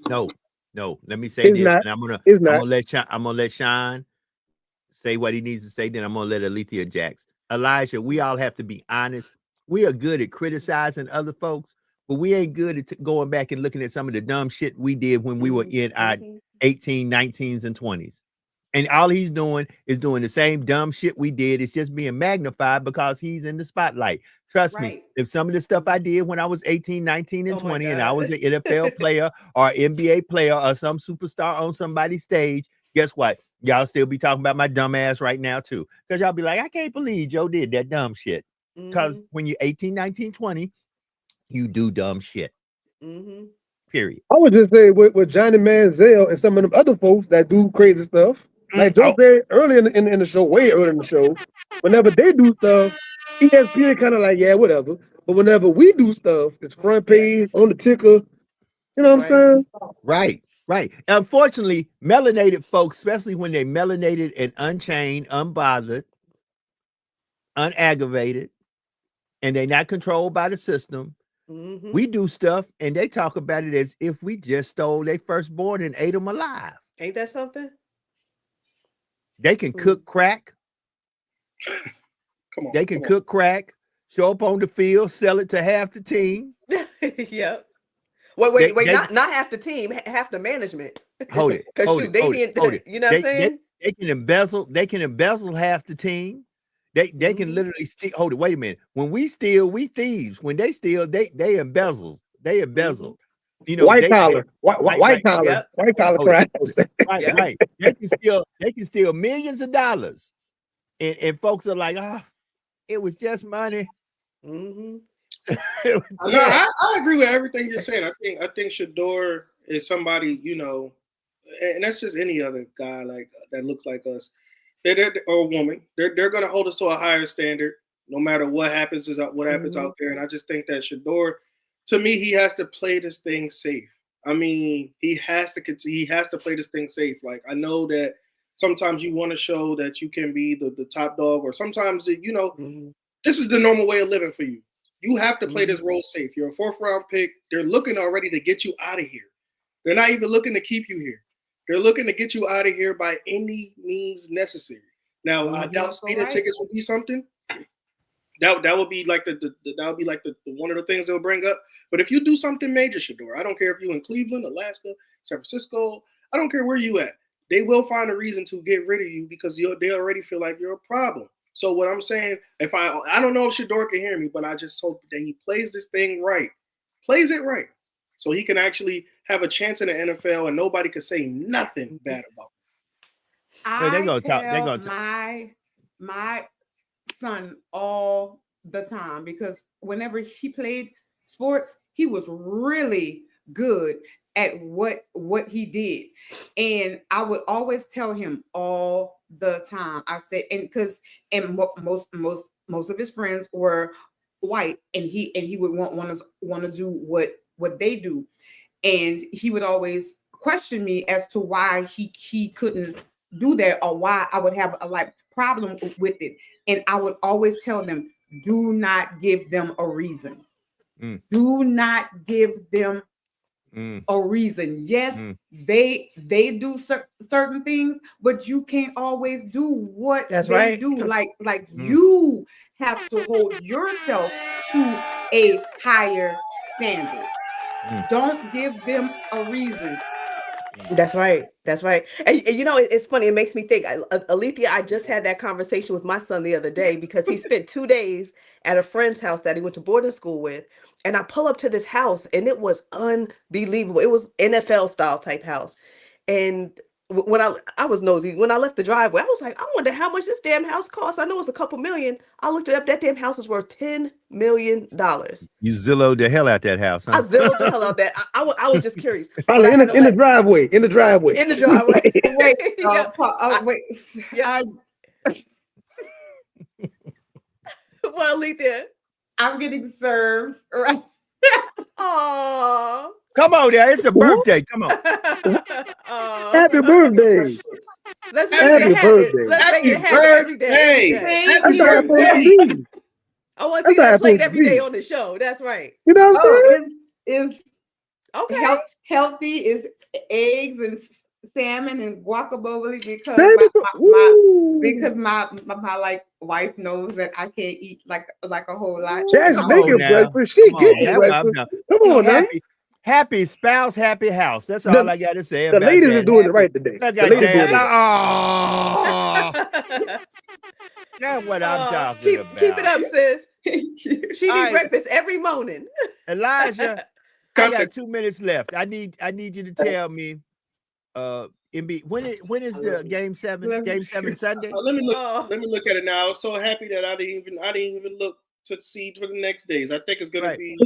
[SPEAKER 1] No. Let me say
[SPEAKER 4] It's
[SPEAKER 1] this,
[SPEAKER 4] not.
[SPEAKER 1] and
[SPEAKER 4] It's
[SPEAKER 1] I'm
[SPEAKER 4] not.
[SPEAKER 1] gonna let Sean say what he needs to say. Then I'm gonna let Alethea Jax. Elijah, we all have to be honest. We are good at criticizing other folks, but we ain't good at going back and looking at some of the dumb shit we did when we were in our 18, 19s, and 20s. And all he's doing is doing the same dumb shit we did. It's just being magnified because he's in the spotlight. Trust me, if some of the stuff I did when I was 18, 19, and 20, and I was an NFL player or NBA player or some superstar on somebody's stage, guess what? Y'all still be talking about my dumb ass right now, too. Because y'all be like, I can't believe Joe did that dumb shit. Because when you're 18, 19, 20, you do dumb shit. Period.
[SPEAKER 4] I would just say with Johnny Manziel and some of them other folks that do crazy stuff, like Joe said earlier in the show, way earlier in the show, whenever they do stuff, ESPN kind of like, yeah, whatever. But whenever we do stuff, it's front page, on the ticker. You know what I'm saying?
[SPEAKER 1] Right. Unfortunately, melanated folks, especially when they're melanated and unchained, unbothered, unaggravated, and they're not controlled by the system, we do stuff and they talk about it as if we just stole their firstborn and ate them alive.
[SPEAKER 5] Ain't that something?
[SPEAKER 1] They can cook crack.
[SPEAKER 6] Come on.
[SPEAKER 1] They can cook crack, show up on the field, sell it to half the team.
[SPEAKER 5] Yep. Wait, not half the team, half the management.
[SPEAKER 1] Hold it.
[SPEAKER 5] You know what I'm saying?
[SPEAKER 1] They can embezzle half the team. They can literally steal. Hold it. Wait a minute. When we steal, we thieves. When they steal, they embezzle. They embezzle. You know,
[SPEAKER 4] white collar crime.
[SPEAKER 1] Right. They can steal millions of dollars, and folks are like, it was just money.
[SPEAKER 6] I agree with everything you're saying. I think Shador is somebody, and that's just any other guy like that looks like us. Or a woman. They're going to hold us to a higher standard, no matter what happens out there. And I just think that Shador, to me, he has to play this thing safe. I mean, he has to play this thing safe. Like, I know that sometimes you want to show that you can be the top dog, or sometimes this is the normal way of living for you. You have to play this role safe. You're a 4th round pick. They're looking already to get you out of here. They're not even looking to keep you here. They're looking to get you out of here by any means necessary. Now, I doubt speeding tickets would be something. That would be like the one of the things they'll bring up. But if you do something major, Shador, I don't care if you're in Cleveland, Alaska, San Francisco, I don't care where you at. They will find a reason to get rid of you because they already feel like you're a problem. So what I'm saying, I don't know if Shador can hear me, but I just hope that he plays this thing right, plays it right, so he can actually have a chance in the NFL and nobody can say nothing bad about him.
[SPEAKER 3] I tell my son all the time, because whenever he played sports, he was really good at what he did, and I would always tell him all the time. I said, and most of his friends were white, and he would want to do what they do, and he would always question me as to why he couldn't do that, or why I would have a problem with it. And I would always tell them, do not give them a reason. Do not give them a reason. Yes, they do certain things, but you can't always do what they do. Like you have to hold yourself to a higher standard. Don't give them a reason.
[SPEAKER 5] That's right. That's right. And you know, it's funny. It makes me think. Alethea, I just had that conversation with my son the other day because he spent 2 days at a friend's house that he went to boarding school with. And I pull up to this house and it was unbelievable. It was NFL style type house. And when I was nosy, when I left the driveway, I was like, I wonder how much this damn house costs. I know it's a couple million. I looked it up. That damn house is worth $10 million.
[SPEAKER 1] You Zillowed the hell out that house,
[SPEAKER 5] I
[SPEAKER 1] huh?
[SPEAKER 5] zeroed the hell out that. I was just curious. But
[SPEAKER 4] Probably
[SPEAKER 5] I had to
[SPEAKER 4] in the
[SPEAKER 5] let
[SPEAKER 4] driveway. In the driveway.
[SPEAKER 5] in the driveway.
[SPEAKER 3] Wait,
[SPEAKER 5] Yeah.
[SPEAKER 3] wait.
[SPEAKER 5] Yeah. Well, Alethea.
[SPEAKER 3] I'm getting served, right?
[SPEAKER 5] Aww.
[SPEAKER 1] Come on there. It's a birthday. Come on.
[SPEAKER 4] Happy birthday.
[SPEAKER 5] Let's make
[SPEAKER 4] Happy
[SPEAKER 5] it a habit.
[SPEAKER 4] birthday.
[SPEAKER 5] Let's make it a
[SPEAKER 6] Happy
[SPEAKER 5] habit every day. Every
[SPEAKER 6] birthday.
[SPEAKER 5] day.
[SPEAKER 3] Thank
[SPEAKER 4] That's
[SPEAKER 6] Happy
[SPEAKER 4] how it's supposed to
[SPEAKER 6] birthday.
[SPEAKER 4] be.
[SPEAKER 5] I want to
[SPEAKER 4] That's
[SPEAKER 5] see
[SPEAKER 4] how
[SPEAKER 5] that
[SPEAKER 4] it's
[SPEAKER 5] played
[SPEAKER 4] supposed to
[SPEAKER 5] every day
[SPEAKER 4] be.
[SPEAKER 5] on the show. That's right.
[SPEAKER 4] You know what I'm saying?
[SPEAKER 3] Is
[SPEAKER 5] Okay.
[SPEAKER 3] healthy is eggs and salmon and guacamole because
[SPEAKER 4] Baby,
[SPEAKER 3] my like wife knows that I can't eat like a whole lot.
[SPEAKER 4] Jack's
[SPEAKER 1] Come on
[SPEAKER 4] making
[SPEAKER 1] now.
[SPEAKER 4] breakfast. She
[SPEAKER 1] Come on.
[SPEAKER 4] getting
[SPEAKER 1] That's what I'm
[SPEAKER 4] breakfast.
[SPEAKER 1] done.
[SPEAKER 4] Come
[SPEAKER 1] See,
[SPEAKER 4] on now.
[SPEAKER 1] happy spouse, happy house. That's all
[SPEAKER 4] The,
[SPEAKER 1] I got to say
[SPEAKER 4] the
[SPEAKER 1] about
[SPEAKER 4] ladies
[SPEAKER 1] that.
[SPEAKER 4] is doing it
[SPEAKER 1] Happy,
[SPEAKER 4] right today.
[SPEAKER 1] look
[SPEAKER 4] The
[SPEAKER 1] at
[SPEAKER 4] ladies doing
[SPEAKER 1] that.
[SPEAKER 4] it right.
[SPEAKER 1] Oh, that's what I'm talking
[SPEAKER 5] keep it
[SPEAKER 1] about.
[SPEAKER 5] up, sis.
[SPEAKER 3] Thank you.
[SPEAKER 5] She
[SPEAKER 1] All
[SPEAKER 5] need
[SPEAKER 1] right.
[SPEAKER 5] breakfast every morning.
[SPEAKER 1] Elijah, I got
[SPEAKER 6] Contact.
[SPEAKER 1] 2 minutes left. I need you to tell me, when is the game 7? Game 7 Sunday?
[SPEAKER 6] Let me look.
[SPEAKER 5] Oh.
[SPEAKER 6] Let me look at it now. I was so happy that I didn't even look to see for the next days. I think it's gonna
[SPEAKER 1] Right.
[SPEAKER 6] be.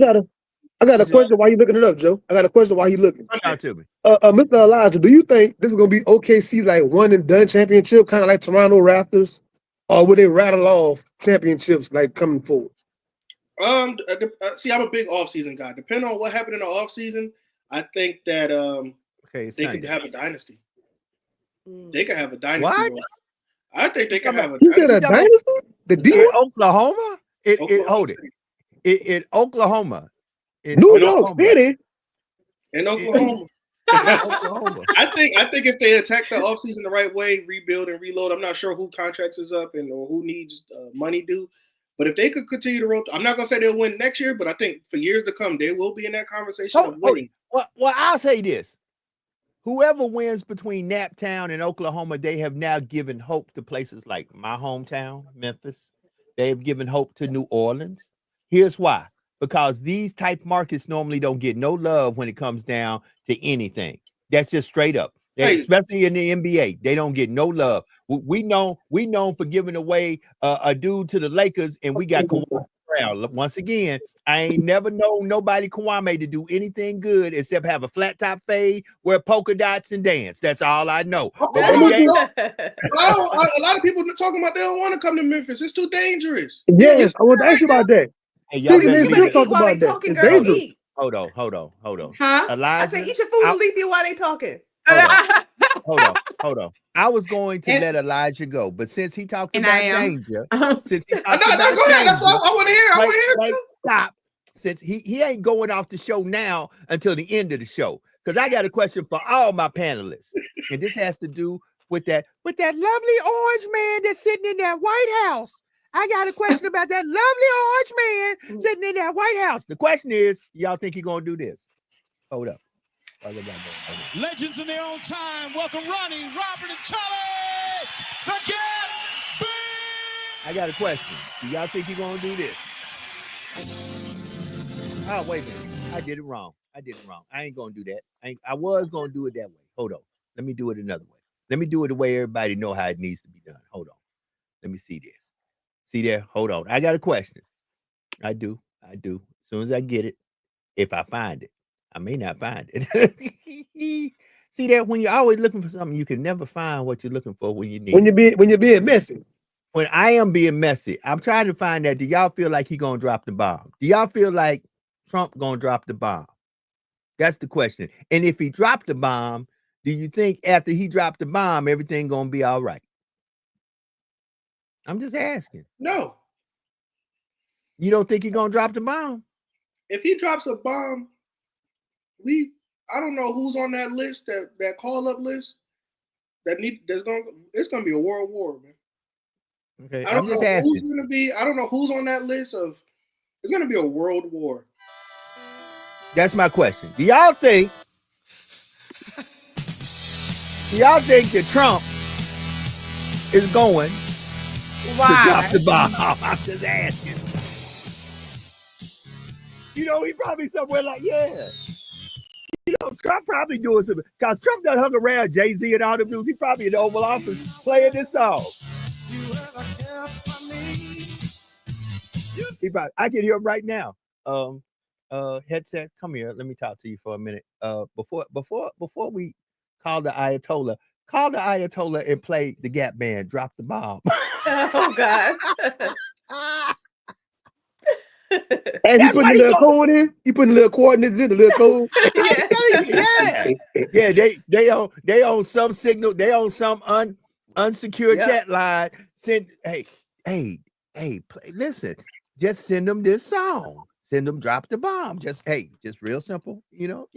[SPEAKER 4] I got a question while you looking it up, Joe. I got a question while you looking.
[SPEAKER 1] Talk to me.
[SPEAKER 4] Mr. Elijah, do you think this is gonna be OKC like one and done championship, kind of like Toronto Raptors, or will they rattle off championships like coming forward?
[SPEAKER 6] See, I'm a big off-season guy. Depending on what happened in the off-season, I think that
[SPEAKER 1] Okay,
[SPEAKER 6] they could
[SPEAKER 1] Sunday.
[SPEAKER 6] have a dynasty.
[SPEAKER 5] Mm.
[SPEAKER 6] They could have a dynasty.
[SPEAKER 1] What?
[SPEAKER 6] Going. I think they could have a
[SPEAKER 4] You said
[SPEAKER 6] dynasty.
[SPEAKER 4] a dynasty? The
[SPEAKER 1] In
[SPEAKER 4] D?
[SPEAKER 1] Oklahoma? Hold it.
[SPEAKER 6] City.
[SPEAKER 1] In Oklahoma. In
[SPEAKER 4] New
[SPEAKER 6] Oklahoma.
[SPEAKER 4] York City?
[SPEAKER 6] In Oklahoma.
[SPEAKER 1] Oklahoma.
[SPEAKER 6] I think if they attack the offseason the right way, rebuild and reload, I'm not sure who contracts is up and or who needs money due. But if they could continue to roll, I'm not gonna say they'll win next year, but I think for years to come, they will be in that conversation of winning.
[SPEAKER 1] Well, I'll say this. Whoever wins between Naptown and Oklahoma, they have now given hope to places like my hometown, Memphis. They have given hope to New Orleans. Here's why. Because these type markets normally don't get no love when it comes down to anything. That's just straight up.
[SPEAKER 6] Hey.
[SPEAKER 1] Especially in the NBA, they don't get no love. We known for giving away a dude to the Lakers, and we got Kawhi Brown. Once again, I ain't never known nobody Kwame to do anything good except have a flat top fade, wear polka dots, and dance. That's all I know.
[SPEAKER 6] A lot of people are talking about they don't want to come to Memphis. It's too dangerous.
[SPEAKER 4] Yes, I want to ask you about that.
[SPEAKER 1] Hey, y'all
[SPEAKER 4] Speaking
[SPEAKER 1] better
[SPEAKER 4] of
[SPEAKER 5] You
[SPEAKER 1] leave
[SPEAKER 5] better
[SPEAKER 1] that.
[SPEAKER 5] eat while they talking,
[SPEAKER 4] It's
[SPEAKER 5] girl.
[SPEAKER 4] dangerous.
[SPEAKER 5] Eat.
[SPEAKER 1] Hold on.
[SPEAKER 3] Huh?
[SPEAKER 1] Elijah,
[SPEAKER 5] I said, eat your food, Alethea, while they talking.
[SPEAKER 1] Hold on. I was going to let Elijah go, but since he talked
[SPEAKER 3] And
[SPEAKER 1] about
[SPEAKER 3] I am.
[SPEAKER 1] danger,
[SPEAKER 6] No, go ahead. That's all I want to hear. I want to hear too.
[SPEAKER 1] stop. Since he ain't going off the show now until the end of the show, because I got a question for all my panelists, and this has to do with that lovely orange man that's sitting in that White House. I got a question about that lovely orange man sitting in that White House. The question is, y'all think he gonna do this? Hold up.
[SPEAKER 7] Legends in their own time. Welcome Ronnie, Robert, and Charlie. The Gap Band.
[SPEAKER 1] I got a question. Do y'all think he gonna do this? Oh, wait a minute. I did it wrong. I ain't gonna do that. I was gonna do it that way. Hold on. Let me do it another way. Let me do it the way everybody know how it needs to be done. Hold on. Let me see this. See there? Hold on. I got a question. I do. As soon as I get it, if I find it, I may not find it. See that when you're always looking for something, you can never find what you're looking for when you need it.
[SPEAKER 4] When you're being messy.
[SPEAKER 1] When I am being messy, I'm trying to find that. Do y'all feel like he gonna drop the bomb? Do y'all feel like Trump gonna drop the bomb? That's the question. And if he dropped the bomb, do you think after he dropped the bomb, everything gonna be all right? I'm just asking.
[SPEAKER 6] No.
[SPEAKER 1] You don't think he gonna drop the bomb?
[SPEAKER 6] If he drops a bomb, I don't know who's on that list, that call up list. It's gonna be a world war, man.
[SPEAKER 1] Okay,
[SPEAKER 6] I don't
[SPEAKER 1] I'm just
[SPEAKER 6] know
[SPEAKER 1] asking.
[SPEAKER 6] who's gonna be. I don't know who's on that list of. It's gonna be a world war.
[SPEAKER 1] That's my question. Do y'all think Y'all think that Trump is going to drop the bomb? I'm just asking. You know, he probably somewhere like, yeah. You know, Trump probably doing something. Because Trump done hung around Jay-Z and all them dudes. He probably in the Oval Office playing this song. He probably, I can hear him right now. Headset, come here. Let me talk to you for a minute. Before we call the Ayatollah and play the Gap Band, Drop the Bomb.
[SPEAKER 5] Oh God.
[SPEAKER 4] As you putting the little code in, you putting the little coordinates in the little code.
[SPEAKER 1] Yeah. They own some signal. They own some unsecured chat line. Send hey, listen. Just send them this song. Send them Drop the Bomb. Just real simple. You know.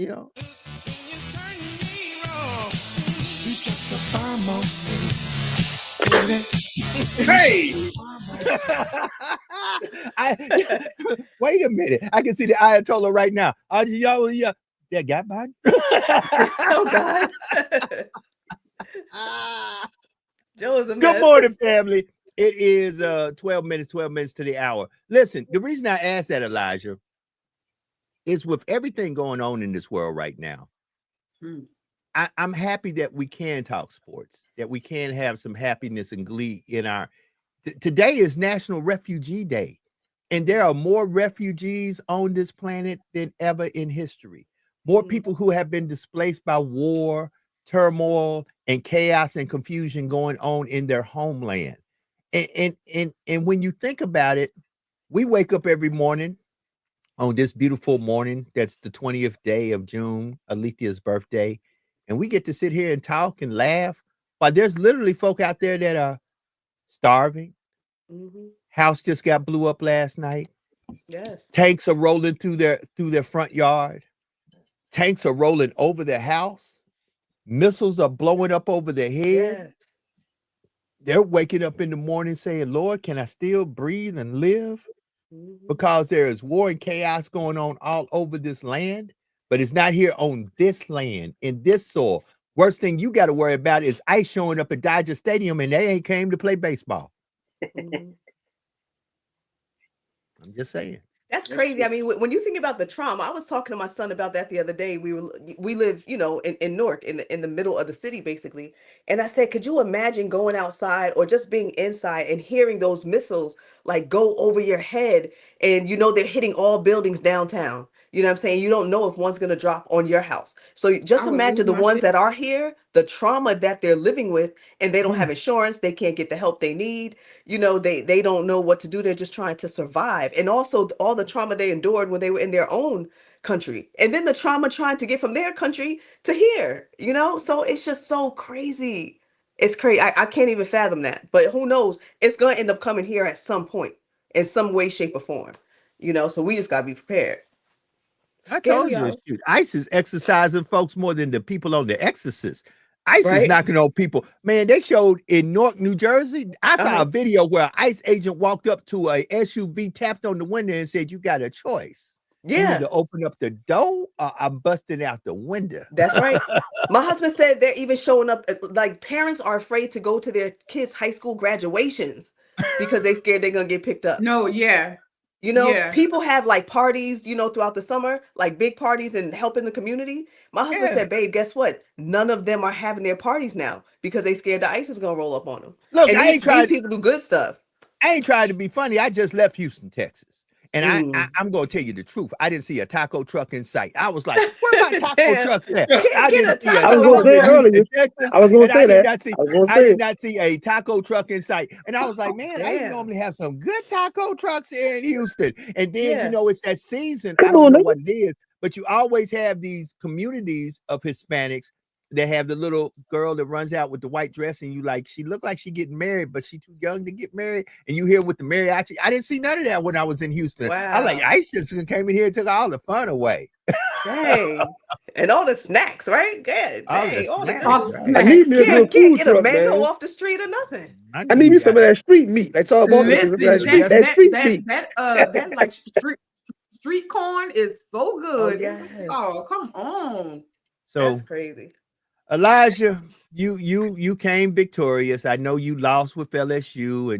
[SPEAKER 6] Hey.
[SPEAKER 1] Wait a minute. I can see the Ayatollah right now. Y'all, that got Biden?
[SPEAKER 5] Oh God. Joe is a mess.
[SPEAKER 1] Good morning, family. It is 12 minutes to the hour. Listen, the reason I asked that, Elijah, is with everything going on in this world right now. I'm happy that we can talk sports, that we can have some happiness and glee in our. Today is National Refugee Day, and there are more refugees on this planet than ever in history. More people who have been displaced by war, turmoil, and chaos and confusion going on in their homeland. And when you think about it, we wake up every morning on this beautiful morning. That's the 20th day of June, Alethea's birthday. And we get to sit here and talk and laugh. But there's literally folk out there that are starving. House just got blew up last night.
[SPEAKER 5] Yes.
[SPEAKER 1] Tanks are rolling through their front yard. Tanks are rolling over their house. Missiles are blowing up over their head.
[SPEAKER 5] Yes.
[SPEAKER 1] They're waking up in the morning saying, Lord, can I still breathe and live? Because there is war and chaos going on all over this land, but it's not here on this land, in this soil. Worst thing you got to worry about is ICE showing up at Dodger Stadium and they ain't came to play baseball. I'm just saying.
[SPEAKER 5] That's crazy. I mean, when you think about the trauma, I was talking to my son about that the other day. We live, in Newark, in the middle of the city, basically. And I said, could you imagine going outside or just being inside and hearing those missiles like go over your head, and they're hitting all buildings downtown. You know what I'm saying? You don't know if one's going to drop on your house. So just imagine the ones that are here, the trauma that they're living with, and they don't have insurance. They can't get the help they need. They don't know what to do. They're just trying to survive. And also all the trauma they endured when they were in their own country. And then the trauma trying to get from their country to here, So it's just so crazy. It's crazy. I can't even fathom that. But who knows? It's going to end up coming here at some point in some way, shape, or form. So we just got to be prepared.
[SPEAKER 1] I told you, shoot, ICE is exercising folks more than the people on The Exorcist. ICE is knocking on people. Man, they showed in Newark, New Jersey. I saw a video where an ICE agent walked up to a SUV, tapped on the window, and said, "You got a choice. You either open up the door or I'm busting out the window."
[SPEAKER 5] That's right. My husband said they're even showing up. Like parents are afraid to go to their kids' high school graduations because they scared they're gonna get picked up.
[SPEAKER 3] No, yeah.
[SPEAKER 5] People have like parties, throughout the summer, like big parties and helping the community. My husband said, babe, guess what? None of them are having their parties now because they scared the ICE is going to roll up on them.
[SPEAKER 1] Look,
[SPEAKER 5] and these people do good stuff.
[SPEAKER 1] I ain't trying to be funny. I just left Houston, Texas. And I'm going to tell you the truth. I didn't see a taco truck in sight. I was like, where my taco trucks at? I didn't see
[SPEAKER 4] I was going to say earlier. I was going to say that.
[SPEAKER 1] I did not see a taco truck in sight. And I was like, man, I normally have some good taco trucks here in Houston. And then, it's that season. I don't know what it is, but you always have these communities of Hispanics that have the little girl that runs out with the white dress, and you like, she looked like she getting married, but she too young to get married. And you hear with the mariachi. I didn't see none of that when I was in Houston.
[SPEAKER 5] Wow.
[SPEAKER 1] I like ICE just came in here and took all the fun away.
[SPEAKER 5] Dang. And all the snacks, right? Good.
[SPEAKER 1] All
[SPEAKER 5] the
[SPEAKER 1] snacks.
[SPEAKER 4] I need me a
[SPEAKER 5] can't
[SPEAKER 4] food
[SPEAKER 5] get
[SPEAKER 4] truck,
[SPEAKER 5] a mango
[SPEAKER 4] man.
[SPEAKER 5] off the street or nothing.
[SPEAKER 4] I need me some of that street meat. That's all about
[SPEAKER 3] that like street corn is so good.
[SPEAKER 5] Oh, yes.
[SPEAKER 3] Oh, come on.
[SPEAKER 1] So
[SPEAKER 5] that's crazy.
[SPEAKER 1] Elijah, you came victorious. I know you lost with LSU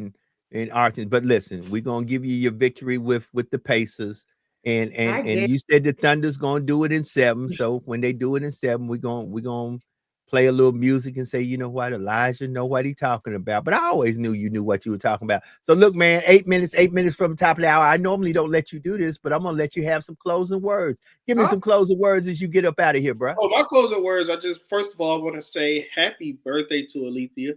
[SPEAKER 1] and Arkansas, but listen, we're gonna give you your victory with the Pacers.
[SPEAKER 3] I
[SPEAKER 1] And
[SPEAKER 3] get
[SPEAKER 1] you said the Thunder's gonna do it in 7. So when they do it in 7, we're gonna play a little music and say, you know what, Elijah know what he talking about. But I always knew you knew what you were talking about. So look, man, 8 minutes from the top of the hour. I normally don't let you do this, but I'm gonna let you have some closing words. Give me
[SPEAKER 3] oh,
[SPEAKER 1] some closing words as you get up out of here, bro.
[SPEAKER 6] Oh, my closing words. I just first of all I want to say happy birthday to Alethea.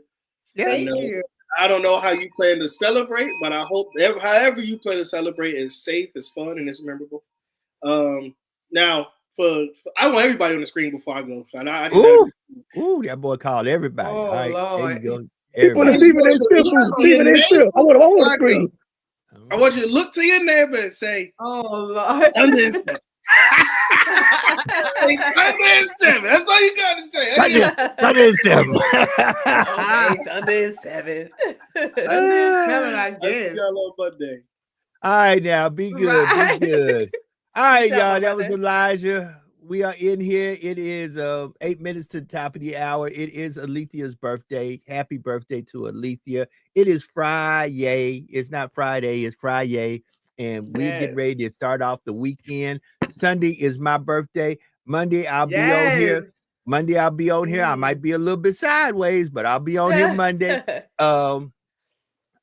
[SPEAKER 1] Yeah.
[SPEAKER 6] I
[SPEAKER 3] thank
[SPEAKER 6] know
[SPEAKER 3] you.
[SPEAKER 6] I don't know how you plan to celebrate, but I hope however you plan to celebrate is safe, is fun, and it's memorable. Now I want everybody on the screen before I go. So I need
[SPEAKER 1] Ooh,
[SPEAKER 6] everybody.
[SPEAKER 1] ooh, that boy called everybody. All
[SPEAKER 3] Oh
[SPEAKER 1] right, there you
[SPEAKER 3] Lord.
[SPEAKER 1] go.
[SPEAKER 4] People
[SPEAKER 6] I
[SPEAKER 4] to
[SPEAKER 1] Everybody.
[SPEAKER 6] just
[SPEAKER 4] Stephen
[SPEAKER 6] want
[SPEAKER 4] A.
[SPEAKER 6] you to
[SPEAKER 4] Smith,
[SPEAKER 6] look
[SPEAKER 4] who's
[SPEAKER 6] to your
[SPEAKER 4] Stephen A. Smith. I
[SPEAKER 6] neighbor.
[SPEAKER 4] want the
[SPEAKER 6] Before I
[SPEAKER 4] screen.
[SPEAKER 6] go. I want you to look to your neighbor and say,
[SPEAKER 3] Oh Lord.
[SPEAKER 6] Thunder and seven. Say Thunder and seven. That's all you got to say.
[SPEAKER 1] That is them.
[SPEAKER 5] Okay, Thunder is 7.
[SPEAKER 3] Thunder is coming, I
[SPEAKER 6] I see
[SPEAKER 3] guess.
[SPEAKER 6] y'all on Monday.
[SPEAKER 1] All right, now be good, be
[SPEAKER 3] Right.
[SPEAKER 1] good. All right,
[SPEAKER 5] Peace out,
[SPEAKER 1] y'all.
[SPEAKER 5] my
[SPEAKER 1] That was
[SPEAKER 5] brother.
[SPEAKER 1] Elijah. We are in here. It is 8 minutes to the top of the hour. It is Alethea's birthday. Happy birthday to Alethea. It is Friday. It's not Friday, it's Friday. And we're getting
[SPEAKER 5] Yes.
[SPEAKER 1] ready to start off the weekend. Sunday is my birthday. Monday, I'll be on
[SPEAKER 3] Yes.
[SPEAKER 1] here. Monday, I'll be on here. I might be a little bit sideways, but I'll be on here Monday. Um,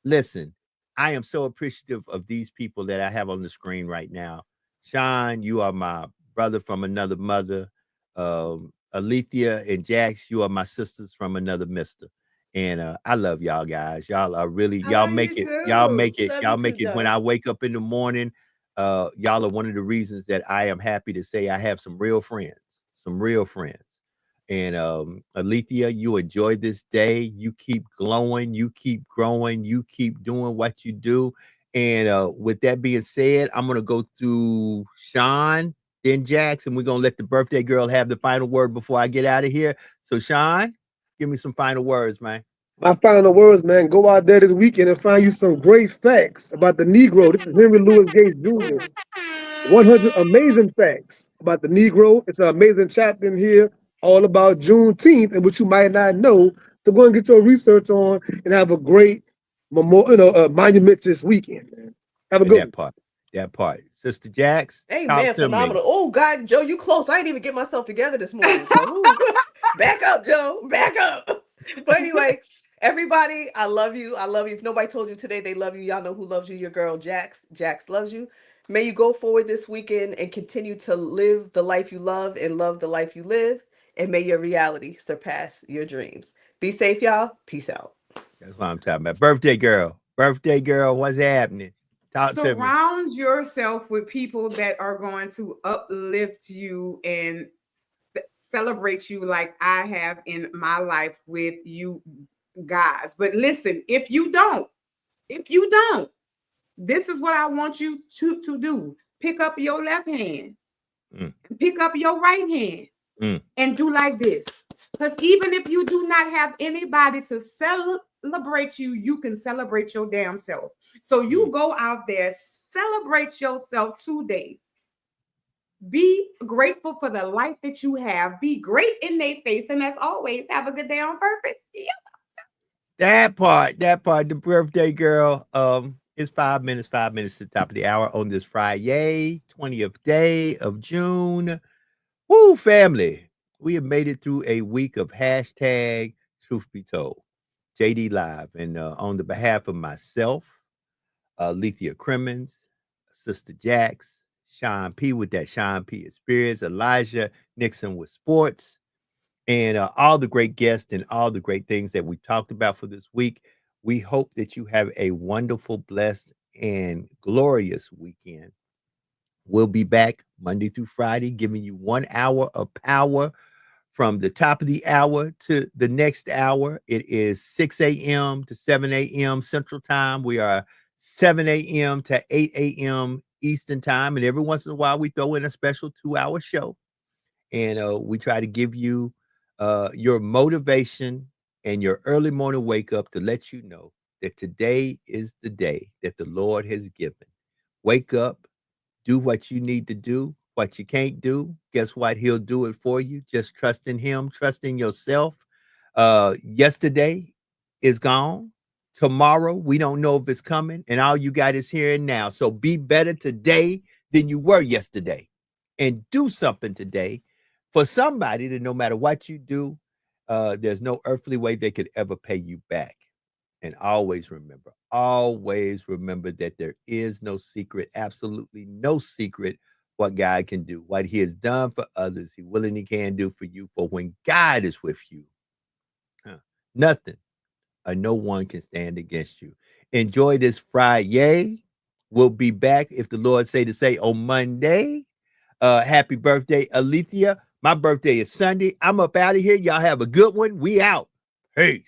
[SPEAKER 1] Listen, I am so appreciative of these people that I have on the screen right now. Sean, you are my brother from another mother. Alethea and Jax, you are my sisters from another mister. And I love y'all guys. Y'all are really
[SPEAKER 3] I love you too.
[SPEAKER 5] Love you too,
[SPEAKER 1] when
[SPEAKER 5] Joe.
[SPEAKER 1] I wake up in the morning. Y'all are one of the reasons that I am happy to say I have some real friends. Some real friends. And Alethea, you enjoy this day. You keep glowing, you keep growing, you keep doing what you do. And with that being said, I'm gonna go through Sean, then Jackson. We're gonna let the birthday girl have the final word before I get out of here. So, Sean, give me some final words, man.
[SPEAKER 4] My final words, man, go out there this weekend and find you some great facts about the Negro. This is Henry Louis Gates Jr. 100 amazing facts about the Negro. It's an amazing chapter in here, all about Juneteenth and what you might not know. So go and get your research on and have a great monument this weekend, man. Have a
[SPEAKER 1] And
[SPEAKER 4] good one.
[SPEAKER 1] that part. Sister Jax, talk
[SPEAKER 5] Amen.
[SPEAKER 1] to me.
[SPEAKER 5] Phenomenal. Oh God, Joe, you close. I didn't even get myself together this morning. So ooh, back up, Joe. Back up. But anyway, everybody, I love you. I love you. If nobody told you today they love you, y'all know who loves you. Your girl Jax. Jax loves you. May you go forward this weekend and continue to live the life you love and love the life you live. And may your reality surpass your dreams. Be safe, y'all. Peace out.
[SPEAKER 1] That's what I'm talking about. Birthday girl. Birthday girl, what's happening? Talk to me.
[SPEAKER 3] Surround yourself with people that are going to uplift you and celebrate you like I have in my life with you guys. But listen, if you don't, this is what I want you to do. Pick up your left hand,
[SPEAKER 1] Mm,
[SPEAKER 3] pick up your right hand,
[SPEAKER 1] mm.
[SPEAKER 3] and do like this. Because even if you do not have anybody to celebrate you, you can celebrate your damn self. So you go out there, celebrate yourself today. Be grateful for the life that you have. Be great in their face. And as always, have a good day on purpose. Yeah.
[SPEAKER 1] That part, the birthday girl. It's 5 minutes to the top of the hour on this Friday, 20th day of June. Woo, family. We have made it through a week of hashtag truth be told. JD Live. And on the behalf of myself, Lethea Crimmins, Sister Jax, Sean P with that Sean P experience, Elijah Nixon with sports, and all the great guests and all the great things that we talked about for this week. We hope that you have a wonderful, blessed, and glorious weekend. We'll be back Monday through Friday, giving you 1 hour of power from the top of the hour to the next hour. It is 6 a.m. to 7 a.m. Central Time. We are 7 a.m. to 8 a.m. Eastern Time. And every once in a while, we throw in a special 2 hour show. And we try to give you your motivation and your early morning wake up to let you know that today is the day that the Lord has given. Wake up, do what you need to do, what you can't do, guess what? He'll do it for you. Just trust in him, trust in yourself. Yesterday is gone. Tomorrow, we don't know if it's coming, and all you got is here and now. So be better today than you were yesterday, and do something today for somebody that no matter what you do, there's no earthly way they could ever pay you back. And always remember that there is no secret, absolutely no secret, what God can do, what he has done for others, he will and he can do for you. For when God is with you, nothing or no one can stand against you. Enjoy this Friday. We'll be back, if the Lord say to say, on Monday. Happy birthday, Alethea. My birthday is Sunday. I'm up out of here. Y'all have a good one. We out. Peace.